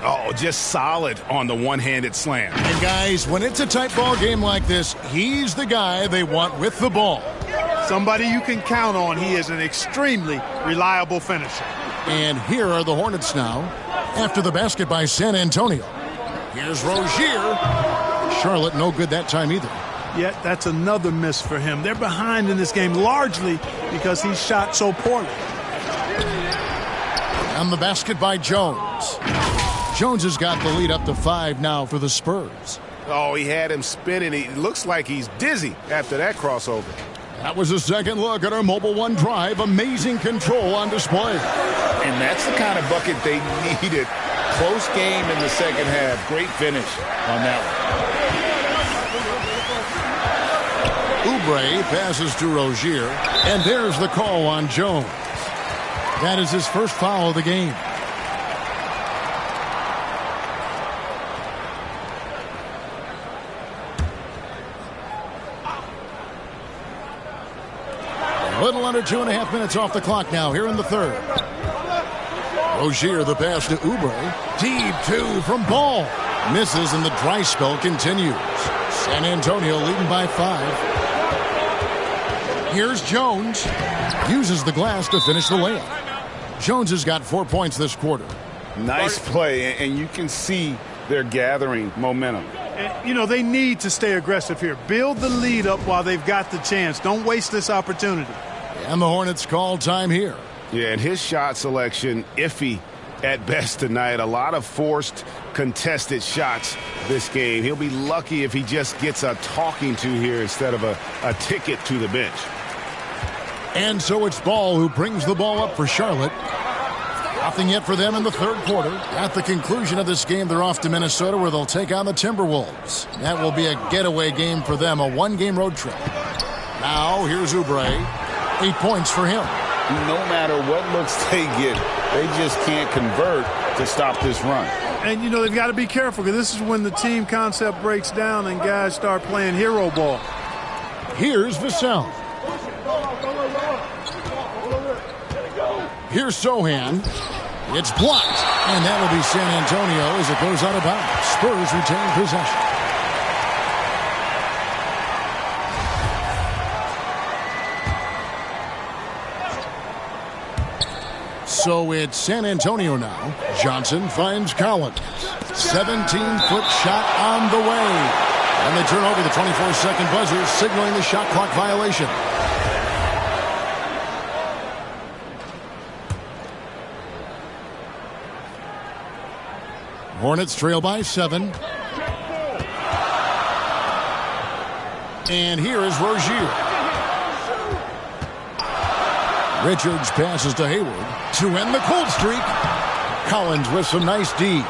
Oh, just solid on the one-handed slam. And guys, when it's a tight ball game like this, he's the guy they want with the ball. Somebody you can count on. He is an extremely reliable finisher. And here are the Hornets now after the basket by San Antonio. Here's Rozier. Charlotte no good that time either. Yet that's another miss for him. They're behind in this game largely because he shot so poorly. And the basket by Jones. Jones has got the lead up to 5 now for the Spurs. Oh, he had him spinning. He looks like he's dizzy after that crossover. That was a second look at our Mobile One drive. Amazing control on display. And that's the kind of bucket they needed. Close game in the second half. Great finish on that one. Oubre passes to Rozier. And there's the call on Jones. That is his first foul of the game. A little under 2.5 minutes off the clock now here in the third. Rozier, the pass to Oubre. Deep 2 from Ball. Misses and the dry spell continues. San Antonio leading by 5. Here's Jones. Uses the glass to finish the layup. Jones has got 4 points this quarter. Nice play, and you can see they're gathering momentum. And, you know, they need to stay aggressive here. Build the lead up while they've got the chance. Don't waste this opportunity. And the Hornets call time here. Yeah, and his shot selection, iffy at best tonight. A lot of forced, contested shots this game. He'll be lucky if he just gets a talking to here instead of a ticket to the bench. And so it's Ball who brings the ball up for Charlotte. Nothing yet for them in the third quarter. At the conclusion of this game, they're off to Minnesota where they'll take on the Timberwolves. That will be a getaway game for them, a one-game road trip. Now, here's Oubre. 8 points for him. No matter what looks they get, they just can't convert to stop this run. And, you know, they've got to be careful because this is when the team concept breaks down and guys start playing hero ball. Here's Vassell. Here's Sohan. It's blocked. And that will be San Antonio as it goes out of bounds. Spurs retain possession. So it's San Antonio now. Johnson finds Collins. 17-foot shot on the way. And they turn over the 24-second buzzer, signaling the shot clock violation. Hornets trail by 7. And here is Rozier. Richards passes to Hayward to end the cold streak. Collins with some nice D.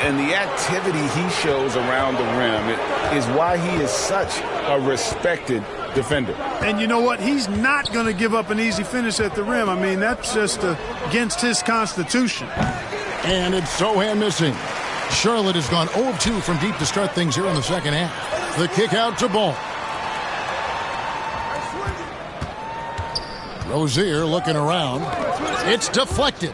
And the activity he shows around the rim is why he is such a respected defender. And you know what? He's not going to give up an easy finish at the rim. I mean, that's just against his constitution. And it's Sohan missing. Charlotte has gone 0 of 2 from deep to start things here in the second half. The kick out to Ball. Rozier looking around. It's deflected.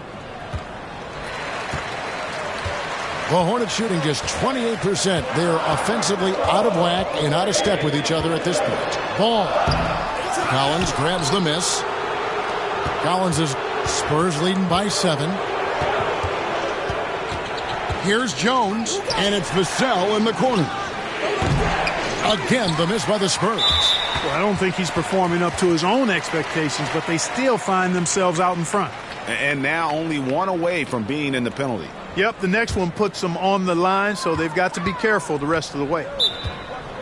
The Hornets shooting just 28%. They're offensively out of whack and out of step with each other at this point. Ball. Collins grabs the miss. Collins is Spurs leading by 7. Here's Jones, and it's Vassell in the corner. Again, the miss by the Spurs. Well, I don't think he's performing up to his own expectations, but they still find themselves out in front. And now only one away from being in the penalty. Yep, the next one puts them on the line, so they've got to be careful the rest of the way.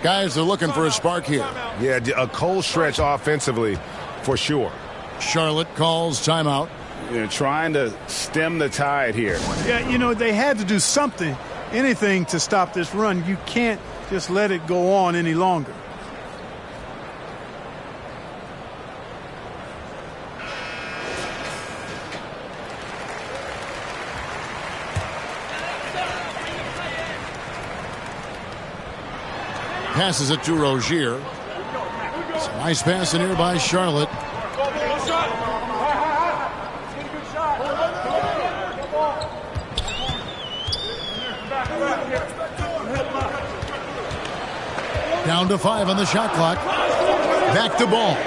Guys, they're looking for a spark here. Yeah, a cold stretch offensively for sure. Charlotte calls timeout. They're trying to stem the tide here. Yeah, you know, they had to do something, anything to stop this run. You can't just let it go on any longer. Passes it to Rozier. It's a nice pass in here by Charlotte. Down to 5 on the shot clock. Back to Ball.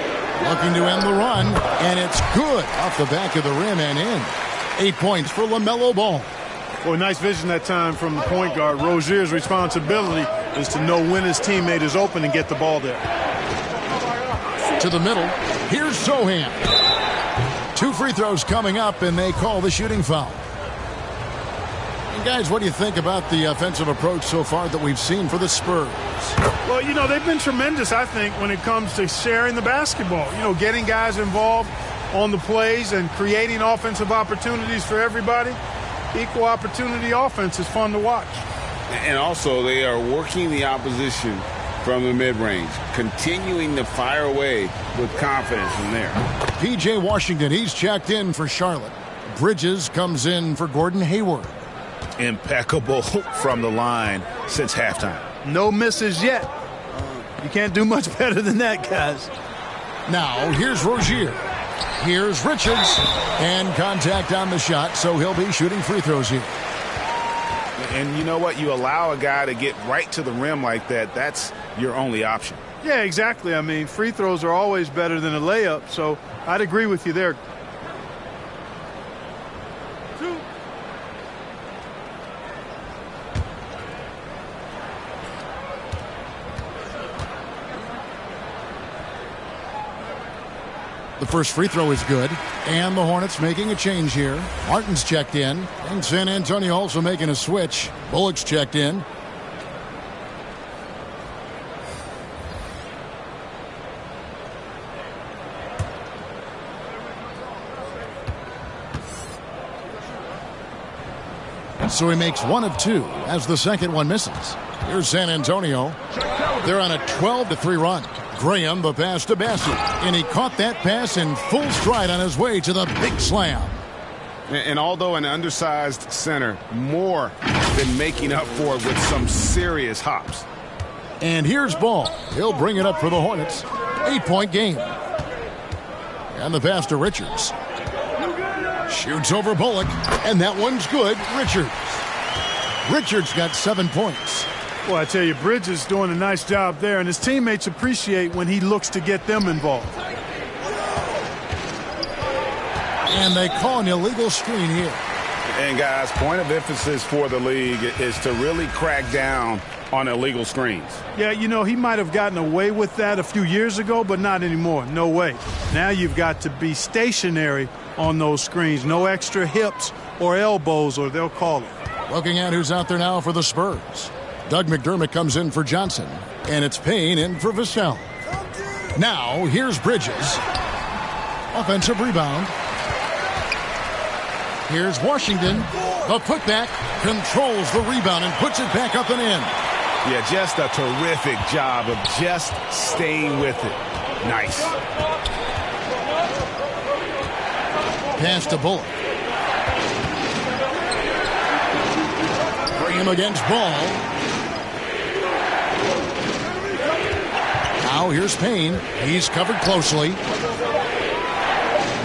Looking to end the run. And it's good off the back of the rim and in. 8 points for LaMelo Ball. Boy, nice vision that time from the point guard. Rozier's responsibility is to know when his teammate is open and get the ball there. To the middle. Here's Sohan. 2 free throws coming up, and they call the shooting foul. And guys, what do you think about the offensive approach so far that we've seen for the Spurs? Well, you know, they've been tremendous, I think, when it comes to sharing the basketball. You know, getting guys involved on the plays and creating offensive opportunities for everybody. Equal opportunity offense is fun to watch. And also, they are working the opposition from the mid-range, continuing to fire away with confidence from there. P.J. Washington, he's checked in for Charlotte. Bridges comes in for Gordon Hayward. Impeccable from the line since halftime. No misses yet. You can't do much better than that, guys. Now, here's Rozier. Here's Richards. And contact on the shot, so he'll be shooting free throws here. And you know what? You allow a guy to get right to the rim like that. That's your only option. Yeah, exactly. I mean, free throws are always better than a layup, so I'd agree with you there. The first free throw is good, and the Hornets making a change here. Martin's checked in, and San Antonio also making a switch. Bullock's checked in. So he makes one of two as the second one misses. Here's San Antonio. They're on a 12-3 run. Graham, the pass to Bassett, and he caught that pass in full stride on his way to the big slam. And although an undersized center, more than making up for it with some serious hops. And here's Ball. He'll bring it up for the Hornets. 8-point game. And the pass to Richards. Shoots over Bullock, and that one's good. Richards got 7 points. Well, I tell you, Bridges is doing a nice job there, and his teammates appreciate when he looks to get them involved. And they call an illegal screen here. And, guys, point of emphasis for the league is to really crack down on illegal screens. Yeah, you know, he might have gotten away with that a few years ago, but not anymore. No way. Now you've got to be stationary on those screens. No extra hips or elbows, or they'll call it. Looking at who's out there now for the Spurs. Doug McDermott comes in for Johnson, and it's Payne in for Vassell. Now, here's Bridges. Offensive rebound. Here's Washington. The putback controls the rebound and puts it back up and in. Yeah, just a terrific job of just staying with it. Nice. Pass to Bullock. Graham against Ball. Now here's Payne. He's covered closely.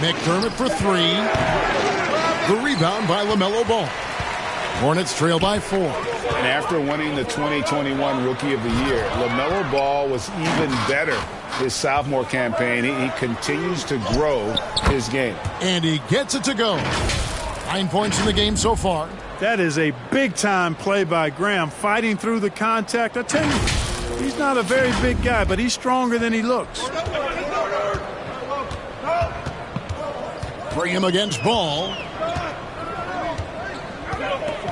McDermott for three. The rebound by LaMelo Ball. Hornets trail by 4. And after winning the 2021 Rookie of the Year, LaMelo Ball was even better his sophomore campaign. He continues to grow his game. And he gets it to go. 9 points in the game so far. That is a big-time play by Graham, fighting through the contact. I tell you, he's not a very big guy, but he's stronger than he looks. Graham against Ball.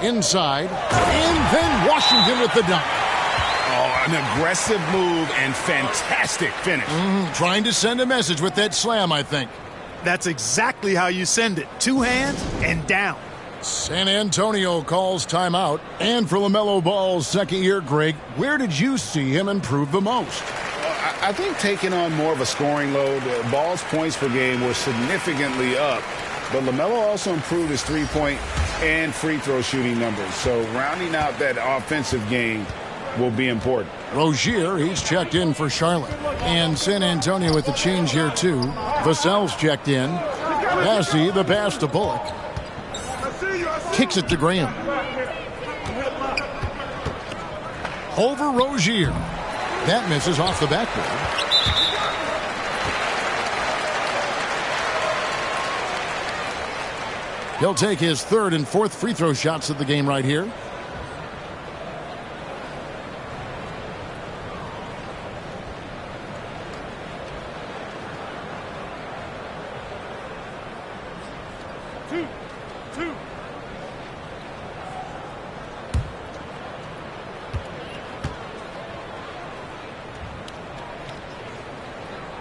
Inside. And then Washington with the dunk. Oh, an aggressive move and fantastic finish. Trying to send a message with that slam, I think. That's exactly how you send it. 2 hands and down. San Antonio calls timeout. And for LaMelo Ball's second year, Greg, where did you see him improve the most? I think taking on more of a scoring load. Ball's points per game were significantly up. But LaMelo also improved his three-point and free throw shooting numbers. So rounding out that offensive game will be important. Rozier, he's checked in for Charlotte. And San Antonio with the change here, too. Vassell's checked in. Bassey, the pass to Bullock. Kicks it to Graham. Over Rozier. That misses off the backboard. He'll take his third and fourth free throw shots of the game right here.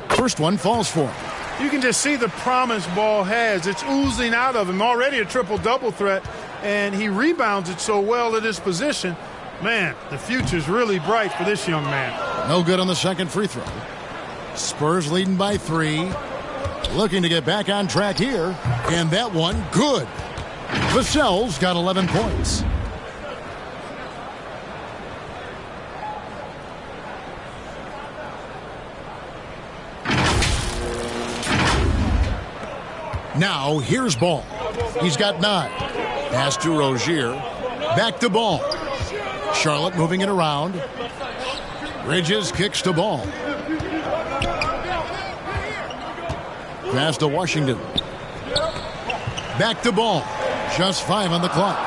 First one falls for him. You can just see the promise Ball has. It's oozing out of him. Already a triple-double threat, and he rebounds it so well at his position. Man, the future's really bright for this young man. No good on the second free throw. Spurs leading by 3. Looking to get back on track here. And that one, good. Vassell's got 11 points. Now, here's Ball. He's got 9. Pass to Rozier. Back to Ball. Charlotte moving it around. Bridges kicks to Ball. Pass to Washington. Back to Ball. Just 5 on the clock.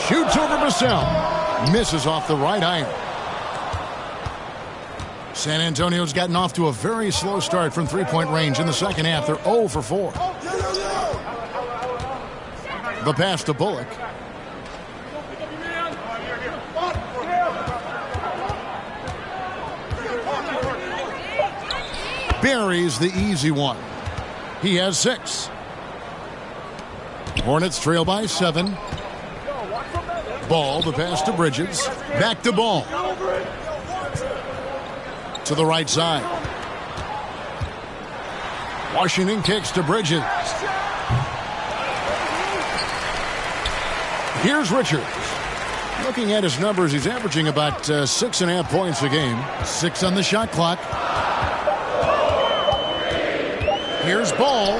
Shoots over Vassell. Misses off the right iron. San Antonio's gotten off to a very slow start from three-point range in the second half. They're 0 for 4. The pass to Bullock. Buries the easy one. He has 6. Hornets trail by 7. Ball, the pass to Bridges. Back to Ball. To the right side. Washington kicks to Bridges. Here's Richards. Looking at his numbers, he's averaging about 6.5 points a game. 6 on the shot clock. Here's Ball.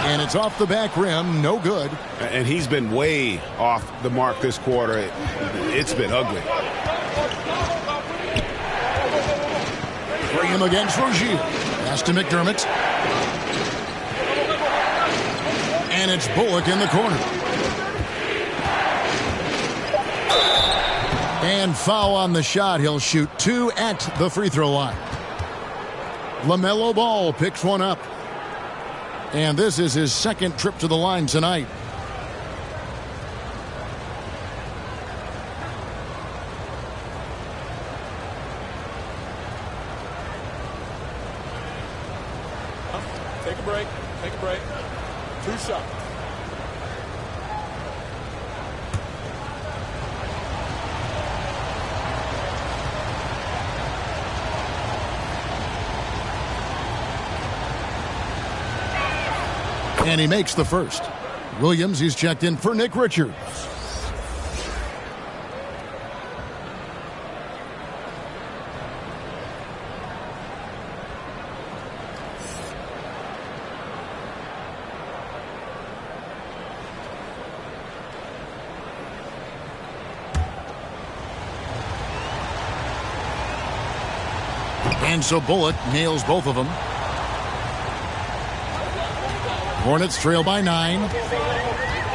And it's off the back rim. No good. And he's been way off the mark this quarter. It's been ugly. Bring him against Rozier. Pass to McDermott. And it's Bullock in the corner. And foul on the shot. He'll shoot 2 at the free throw line. LaMelo Ball picks one up. And this is his second trip to the line tonight. Take a break. Take a break. 2 shots. And he makes the first. Williams, he's checked in for Nick Richards. And so Bullock nails both of them. Hornets trail by 9.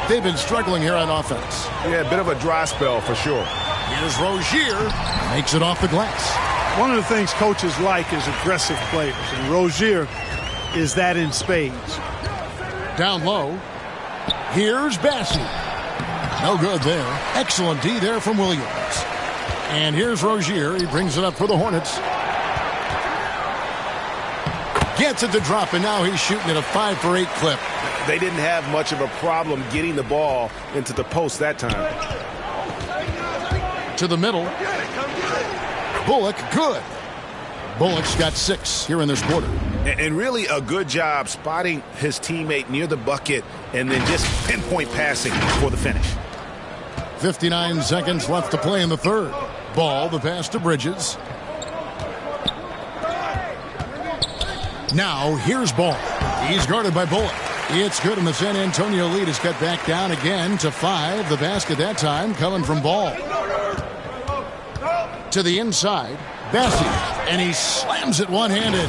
They've been struggling here on offense. Yeah, a bit of a dry spell for sure. Here's Rozier. Makes it off the glass. One of the things coaches like is aggressive players, and Rozier is that in spades. Down low. Here's Bassey. No good there. Excellent D there from Williams. And here's Rozier. He brings it up for the Hornets. Gets it to drop, and now he's shooting at a 5 for 8 clip. They didn't have much of a problem getting the ball into the post that time. To the middle. Bullock, good. Bullock's got 6 here in this quarter. And really a good job spotting his teammate near the bucket and then just pinpoint passing for the finish. 59 seconds left to play in the third. Ball, the pass to Bridges. Now, here's Ball. He's guarded by Bullock. It's good, and the San Antonio lead is cut back down again to 5. The basket that time coming from Ball. To the inside. Bassey, and he slams it one-handed.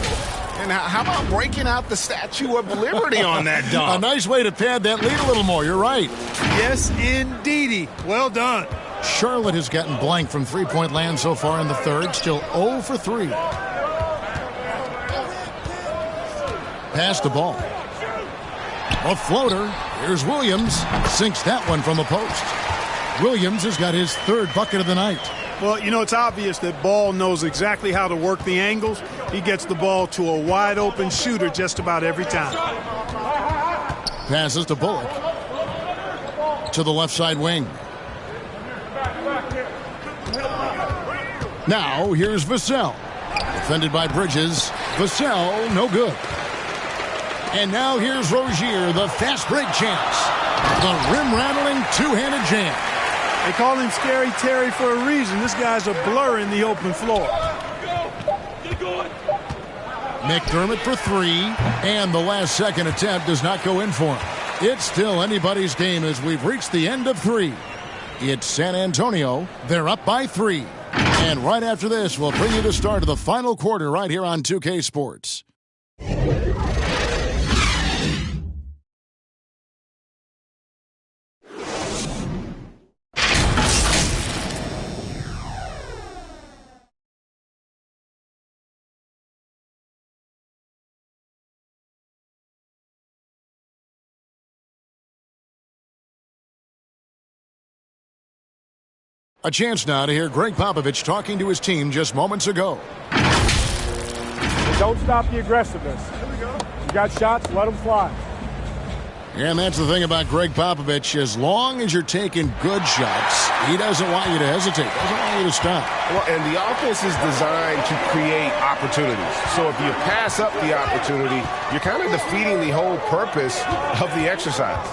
And how about breaking out the Statue of Liberty on that dunk? A nice way to pad that lead a little more. You're right. Yes, indeedy. Well done. Charlotte has gotten blank from three-point land so far in the third. Still 0 for 3. Pass the ball. A floater. Here's Williams. Sinks that one from the post. Williams has got his 3rd bucket of the night. Well, you know, it's obvious that Ball knows exactly how to work the angles. He gets the ball to a wide-open shooter just about every time. Passes to Bullock. To the left side wing. Now, here's Vassell. Defended by Bridges. Vassell, no good. And now here's Rozier, the fast break chance. The rim-rattling two-handed jam. They call him Scary Terry for a reason. This guy's a blur in the open floor. McDermott for 3, and the last second attempt does not go in for him. It's still anybody's game as we've reached the end of 3. It's San Antonio. They're up by 3. And right after this, we'll bring you the start of the final quarter right here on 2K Sports. A chance now to hear Greg Popovich talking to his team just moments ago. Don't stop the aggressiveness. You got shots, let them fly. And that's the thing about Greg Popovich. As long as you're taking good shots, he doesn't want you to hesitate, doesn't want you to stop. Well, and the offense is designed to create opportunities. So if you pass up the opportunity, you're kind of defeating the whole purpose of the exercise.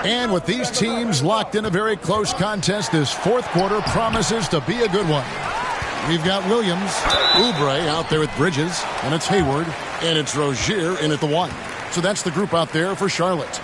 And with these teams locked in a very close contest, this fourth quarter promises to be a good one. We've got Williams, Oubre out there with Bridges, and it's Hayward, and it's Rozier in at the 1. So that's the group out there for Charlotte.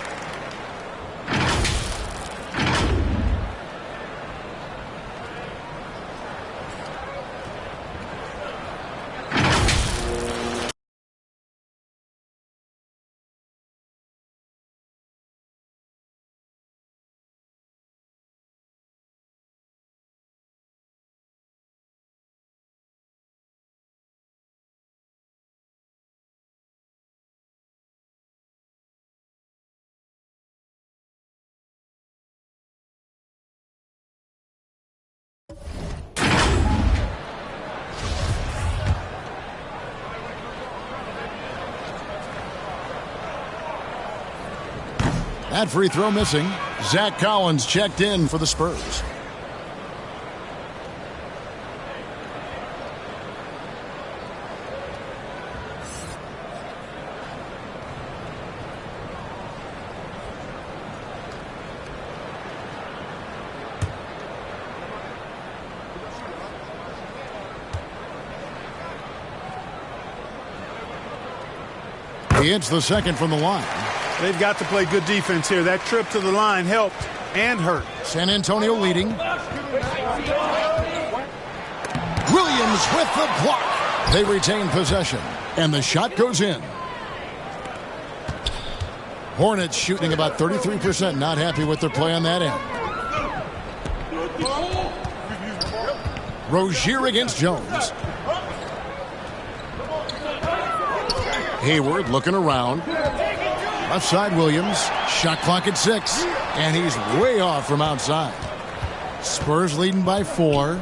That free throw missing. Zach Collins checked in for the Spurs. He hits the second from the line. They've got to play good defense here. That trip to the line helped and hurt. San Antonio leading. Williams with the block. They retain possession, and the shot goes in. Hornets shooting about 33%, not happy with their play on that end. Rozier against Jones. Hayward looking around. Left side Williams. Shot clock at 6. And he's way off from outside. Spurs leading by 4.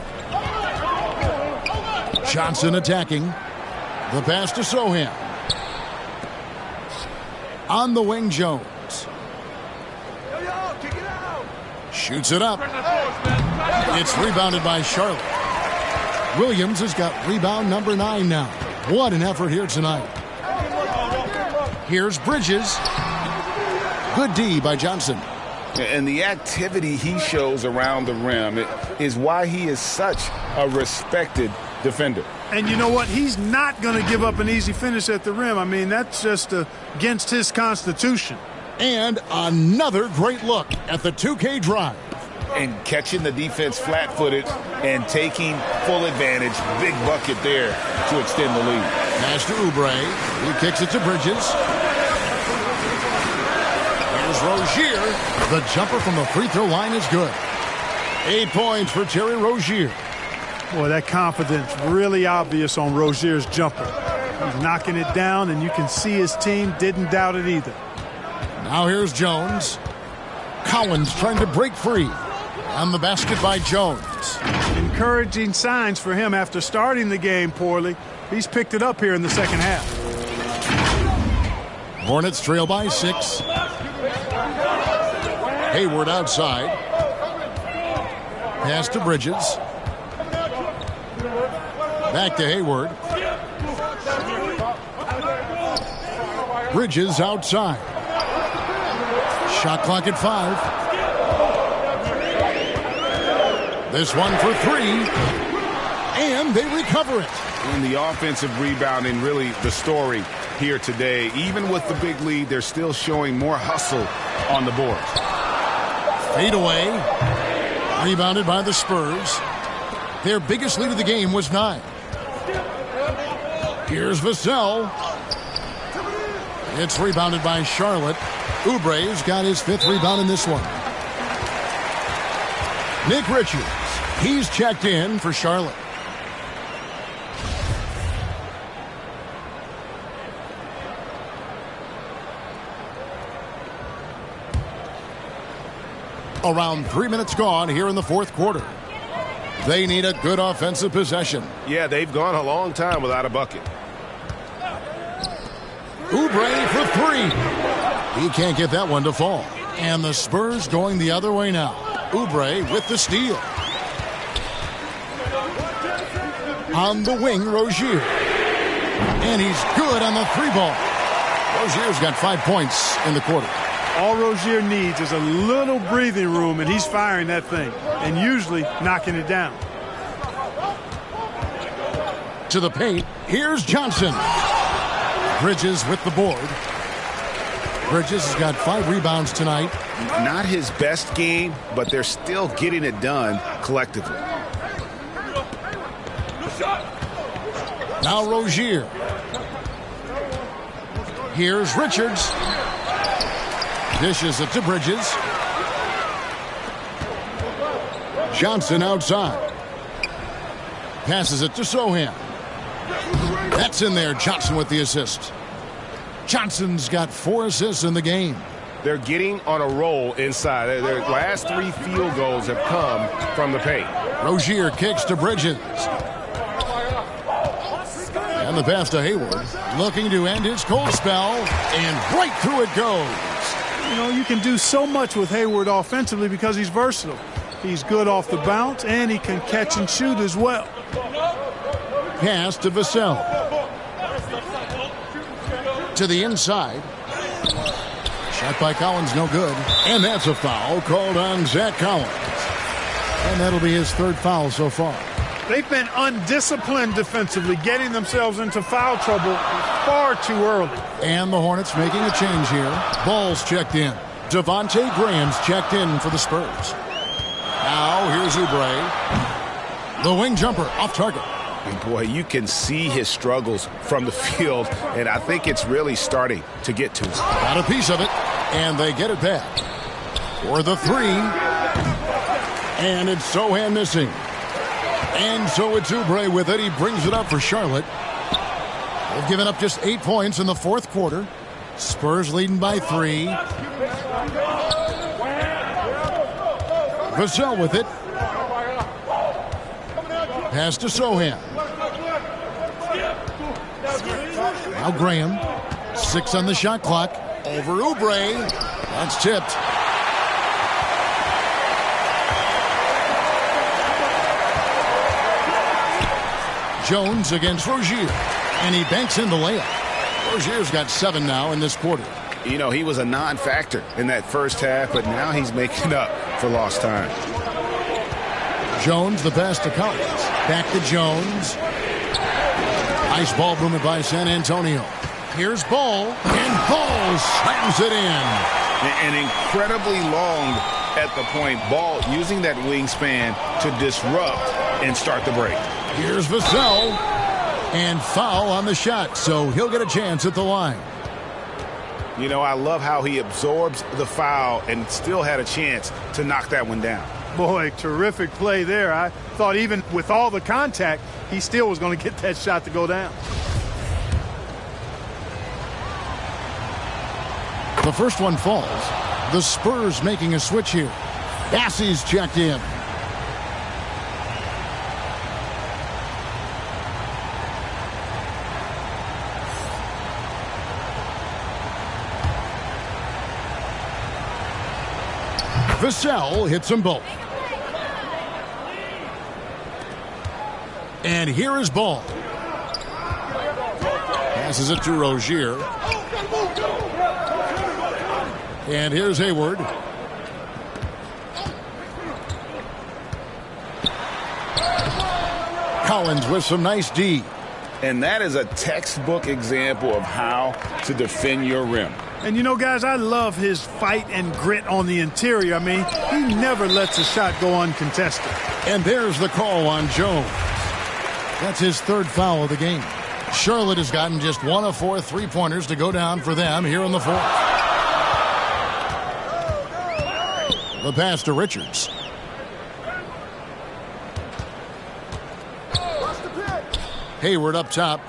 Johnson attacking. The pass to Sohan. On the wing, Jones. Shoots it up. It's rebounded by Charlotte. Williams has got rebound number 9 now. What an effort here tonight. Here's Bridges. Good D by Johnson. And the activity he shows around the rim is why he is such a respected defender. And you know what? He's not going to give up an easy finish at the rim. I mean, that's just against his constitution. And another great look at the 2K drive. And catching the defense flat-footed and taking full advantage. Big bucket there to extend the lead. Pass to Oubre. He kicks it to Bridges. Here's Rozier. The jumper from the free throw line is good. 8 points for Terry Rozier. Boy, that confidence really obvious on Rozier's jumper. He's knocking it down, and you can see his team didn't doubt it either. Now here's Jones. Collins trying to break free. On the basket by Jones. Encouraging signs for him after starting the game poorly. He's picked it up here in the second half. Hornets trail by 6. Hayward outside. Pass to Bridges. Back to Hayward. Bridges outside. Shot clock at 5. This one for 3. And they recover it. And the offensive rebounding, really the story here today. Even with the big lead, they're still showing more hustle on the board. Fade away. Rebounded by the Spurs. Their biggest lead of the game was 9. Here's Vassell. It's rebounded by Charlotte. Oubre's got his 5th rebound in this one. Nick Richards. He's checked in for Charlotte. Around 3 minutes gone here in the 4th quarter. They need a good offensive possession. Yeah, they've gone a long time without a bucket. Oubre for 3. He can't get that one to fall. And the Spurs going the other way now. Oubre with the steal. On the wing, Rozier. And he's good on the 3-ball. Rozier's got 5 points in the quarter. All Rozier needs is a little breathing room, and he's firing that thing, and usually knocking it down. To the paint, here's Johnson. Bridges with the board. Bridges has got 5 rebounds tonight. Not his best game, but they're still getting it done collectively. Now Rozier. Here's Richards. Dishes it to Bridges. Johnson outside. Passes it to Sohan. That's in there. Johnson with the assist. Johnson's got 4 assists in the game. They're getting on a roll inside. Their last 3 field goals have come from the paint. Rozier kicks to Bridges. And the pass to Hayward. Looking to end his cold spell. And right through it goes. You know, you can do so much with Hayward offensively because he's versatile. He's good off the bounce, and he can catch and shoot as well. Pass to Vassell. To the inside. Shot by Collins, no good. And that's a foul called on Zach Collins. And that'll be his 3rd foul so far. They've been undisciplined defensively, getting themselves into foul trouble far too early. And the Hornets making a change here. Ball's checked in. Devontae Graham's checked in for the Spurs. Now here's Oubre. The wing jumper off target. And boy, you can see his struggles from the field, and I think it's really starting to get to him. Got a piece of it, and they get it back. For the 3. And it's Sohan missing. And so it's Oubre with it. He brings it up for Charlotte. They've given up just 8 points in the 4th quarter. Spurs leading by 3. Vassell with it. Pass to Sohan. Now Graham. 6 on the shot clock. Over Oubre. That's tipped. Jones against Rozier. And he banks in the layup. Rozier's got 7 now in this quarter. You know, he was a non-factor in that first half, but now he's making up for lost time. Jones, the pass to Collins. Back to Jones. Nice ball movement by San Antonio. Here's Ball. And Ball slams it in. And incredibly long at the point. Ball using that wingspan to disrupt and start the break. Here's Vassell. And foul on the shot, so he'll get a chance at the line. You know, I love how he absorbs the foul and still had a chance to knock that one down. Boy, terrific play there. I thought even with all the contact, he still was going to get that shot to go down. The first one falls. The Spurs making a switch here. Bassey's checked in. Vassell hits them both. And here is Ball. Passes it to Rozier. And here's Hayward. Collins with some nice D. And that is a textbook example of how to defend your rim. And, you know, guys, I love his fight and grit on the interior. I mean, he never lets a shot go uncontested. And there's the call on Jones. That's his third foul of the game. Charlotte has gotten just 1 of 4 3-pointers to go down for them here in the fourth. The pass to Richards. Hayward up top.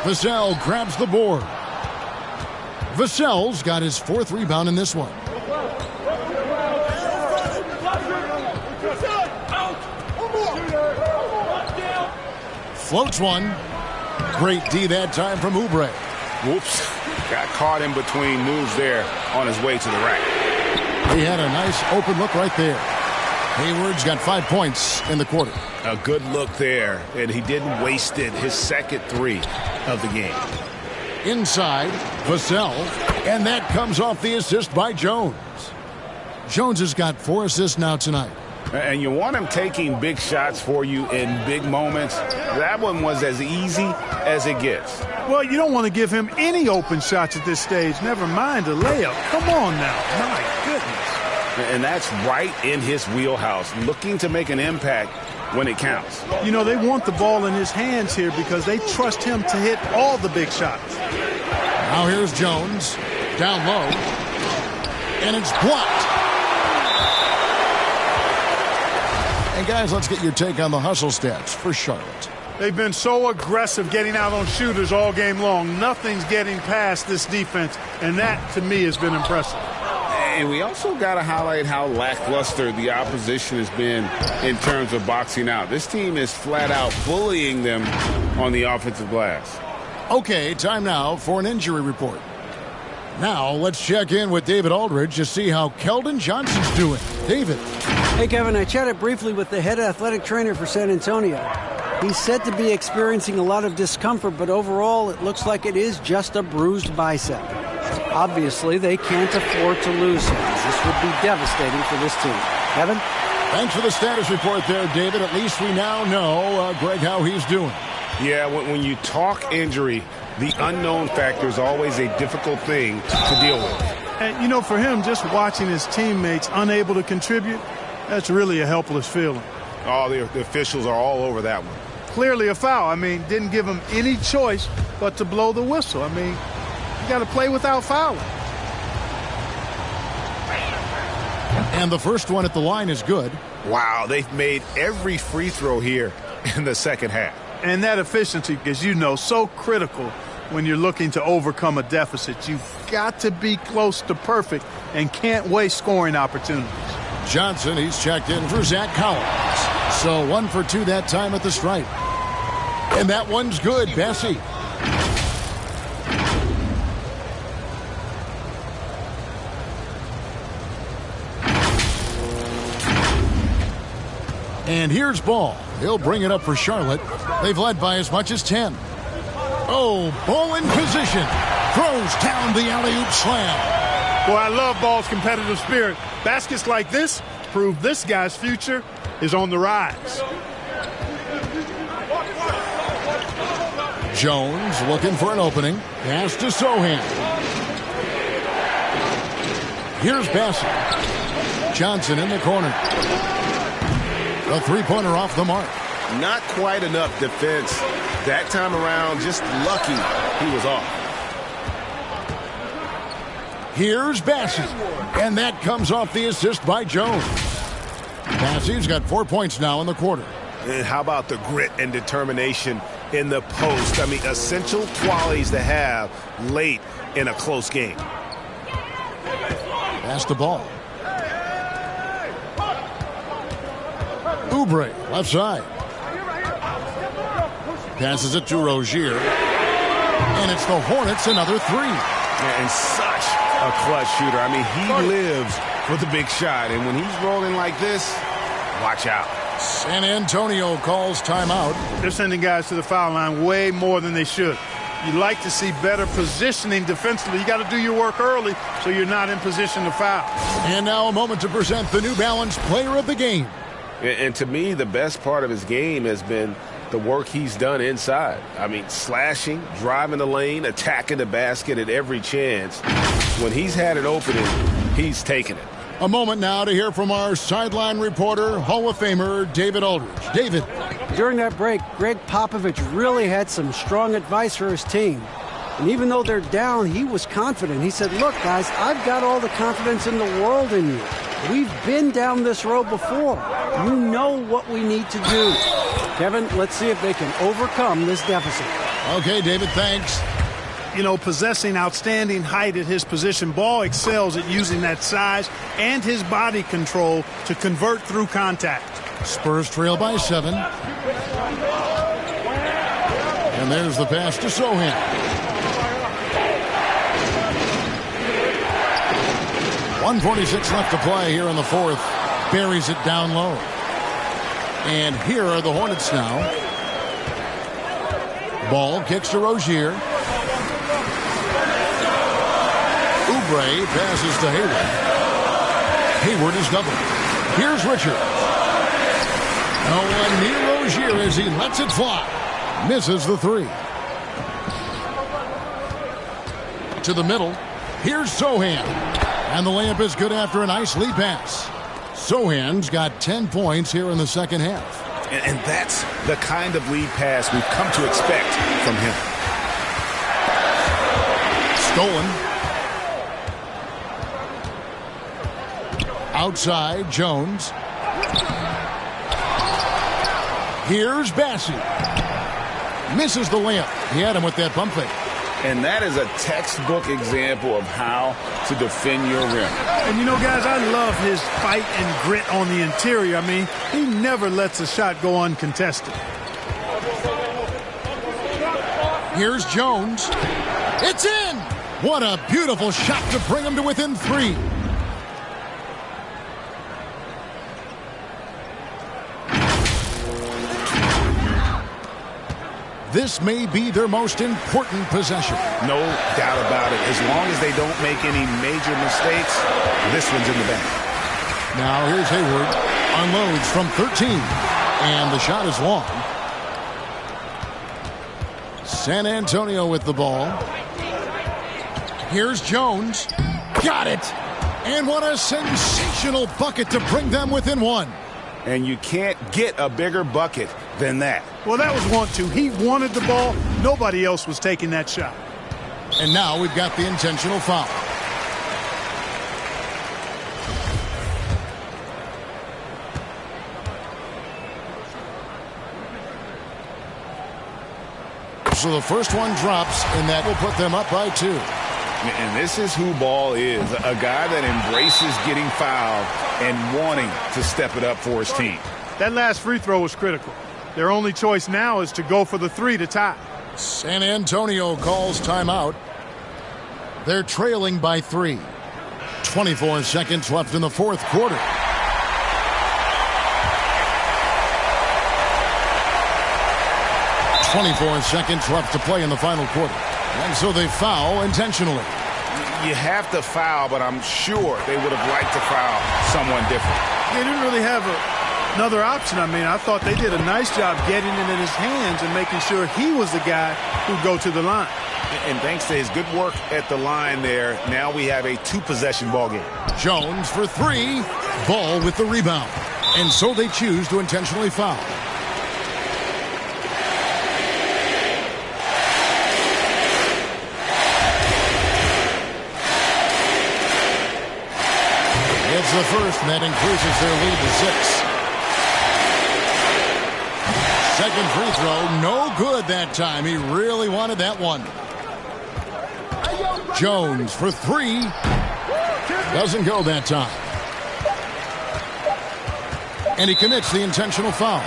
Vassell grabs the board. Vassell's got his 4th rebound in this one. Floats one. Great D that time from Oubre. Whoops. Got caught in between moves there on his way to the rack. He had a nice open look right there. Hayward's got 5 points in the quarter. A good look there, and he didn't waste it. His second 3 of the game. Inside, Vassell, and that comes off the assist by Jones. Jones has got 4 assists now tonight. And you want him taking big shots for you in big moments. That one was as easy as it gets. Well, you don't want to give him any open shots at this stage. Never mind a layup. Come on now. My goodness. And that's right in his wheelhouse, looking to make an impact when it counts. You know, they want the ball in his hands here because they trust him to hit all the big shots. Now here's Jones, down low, and it's blocked. And guys, let's get your take on the hustle stats for Charlotte. They've been so aggressive getting out on shooters all game long. Nothing's getting past this defense, and that, to me, has been impressive. And we also got to highlight how lackluster the opposition has been in terms of boxing out. This team is flat out bullying them on the offensive glass. Okay, time now for an injury report. Now, let's check in with David Aldridge to see how Keldon Johnson's doing. David. Hey, Kevin, I chatted briefly with the head athletic trainer for San Antonio. He's said to be experiencing a lot of discomfort, but overall it looks like it is just a bruised bicep. Obviously, they can't afford to lose him. This would be devastating for this team. Kevin? Thanks for the status report there, David. At least we now know, Greg, how he's doing. Yeah, when you talk injury, the unknown factor is always a difficult thing to deal with. And, you know, for him, just watching his teammates unable to contribute, that's really a helpless feeling. Oh, the officials are all over that one. Clearly a foul. I mean, didn't give him any choice but to blow the whistle. I mean, you got to play without fouling. And the first one at the line is good. Wow, they've made every free throw here in the second half. And that efficiency, as you know, so critical when you're looking to overcome a deficit. You've got to be close to perfect and can't waste scoring opportunities. Johnson, he's checked in for Zach Collins. So 1 for 2 that time at the stripe. And that one's good, Bessie. And here's Ball. He'll bring it up for Charlotte. They've led by as much as 10. Oh, Ball in position. Throws down the alley-oop slam. Boy, I love Ball's competitive spirit. Baskets like this prove this guy's future is on the rise. Jones looking for an opening. Pass to Sohan. Here's Bassett. Johnson in the corner. A three-pointer off the mark. Not quite enough defense. That time around, just lucky he was off. Here's Bassett. And that comes off the assist by Jones. Bassett's got 4 points now in the quarter. And how about the grit and determination in the post? I mean, essential qualities to have late in a close game. Pass the ball. Oubre, left side. Passes it to Rozier. And it's the Hornets, another three. And such a clutch shooter. I mean, he lives for the big shot. And when he's rolling like this, watch out. San Antonio calls timeout. They're sending guys to the foul line way more than they should. You'd like to see better positioning defensively. You got to do your work early so you're not in position to foul. And now a moment to present the New Balance Player of the Game. And to me, the best part of his game has been the work he's done inside. I mean, slashing, driving the lane, attacking the basket at every chance. When he's had an opening, he's taken it. A moment now to hear from our sideline reporter, Hall of Famer David Aldridge. David. During that break, Greg Popovich really had some strong advice for his team. And even though they're down, he was confident. He said, look, guys, I've got all the confidence in the world in you. We've been down this road before. You know what we need to do. Kevin, let's see if they can overcome this deficit. Okay, David, thanks. You know, possessing outstanding height at his position, Ball excels at using that size and his body control to convert through contact. Spurs trail by 7. And there's the pass to Sohan. 1:46 left to play here in the fourth. Buries it down low. And here are the Hornets now. Ball kicks to Rozier. Oubre passes to Hayward. Hayward is doubled. Here's Richard. No one near Rozier as he lets it fly. Misses the three. To the middle. Here's Sohan. And the layup is good after a nice lead pass. Sohan's got 10 points here in the second half. And that's the kind of lead pass we've come to expect from him. Stolen. Outside, Jones. Here's Bassey. Misses the layup. He had him with that bump fake. And that is a textbook example of how to defend your rim. And, you know, guys, I love his fight and grit on the interior. I mean, he never lets a shot go uncontested. Here's Jones. It's in! What a beautiful shot to bring him to within 3. This may be their most important possession. No doubt about it. As long as they don't make any major mistakes, this one's in the bag. Now here's Hayward. Unloads from 13. And the shot is long. San Antonio with the ball. Here's Jones. Got it! And what a sensational bucket to bring them within 1. And you can't get a bigger bucket than that. Well, that was 1-2. He wanted the ball. Nobody else was taking that shot. And now we've got the intentional foul. So the first one drops, and that will put them up by 2. And this is who Ball is, a guy that embraces getting fouled and wanting to step it up for his team. That last free throw was critical. Their only choice now is to go for the 3 to tie. San Antonio calls timeout. They're trailing by 3. 24 seconds left in the fourth quarter. .24 seconds left to play in the final quarter. And so they foul intentionally. You have to foul, but I'm sure they would have liked to foul someone different. They didn't really have another option. I mean, I thought they did a nice job getting it in his hands and making sure he was the guy who'd go to the line. And thanks to his good work at the line there, now we have a 2-possession ball game. Jones for 3. Ball with the rebound. And so they choose to intentionally foul. It's the first, and that increases their lead to 6. Second free throw, no good that time. He really wanted that one. Jones for 3. Doesn't go that time. And he commits the intentional foul.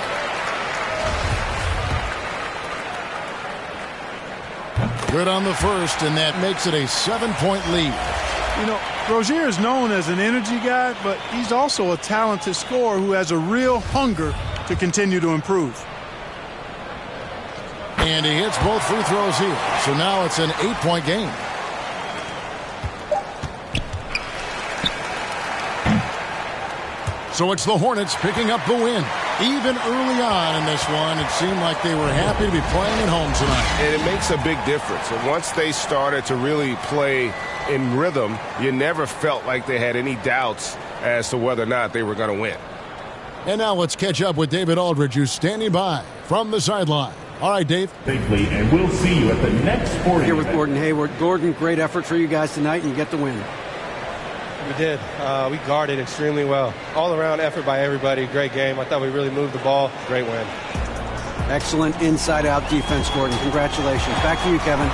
Good on the first, and that makes it a 7-point lead. You know, Rozier is known as an energy guy, but he's also a talented scorer who has a real hunger to continue to improve. And he hits both free throws here. So now it's an 8-point game. So it's the Hornets picking up the win. Even early on in this one, it seemed like they were happy to be playing at home tonight. And it makes a big difference. And once they started to really play in rhythm, you never felt like they had any doubts as to whether or not they were going to win. And now let's catch up with David Aldridge, who's standing by from the sideline. All right, Dave. And we'll see you at the next sporting Here with event. Gordon Hayward. Gordon, great effort for you guys tonight, and you get the win. We did. We guarded extremely well. All-around effort by everybody. Great game. I thought we really moved the ball. Great win. Excellent inside-out defense, Gordon. Congratulations. Back to you, Kevin.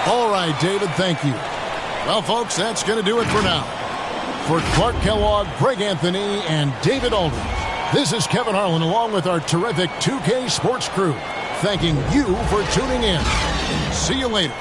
All right, David, thank you. Well, folks, that's going to do it for now. For Clark Kellogg, Greg Anthony, and David Aldridge, this is Kevin Harlan along with our terrific 2K Sports crew, thanking you for tuning in. See you later.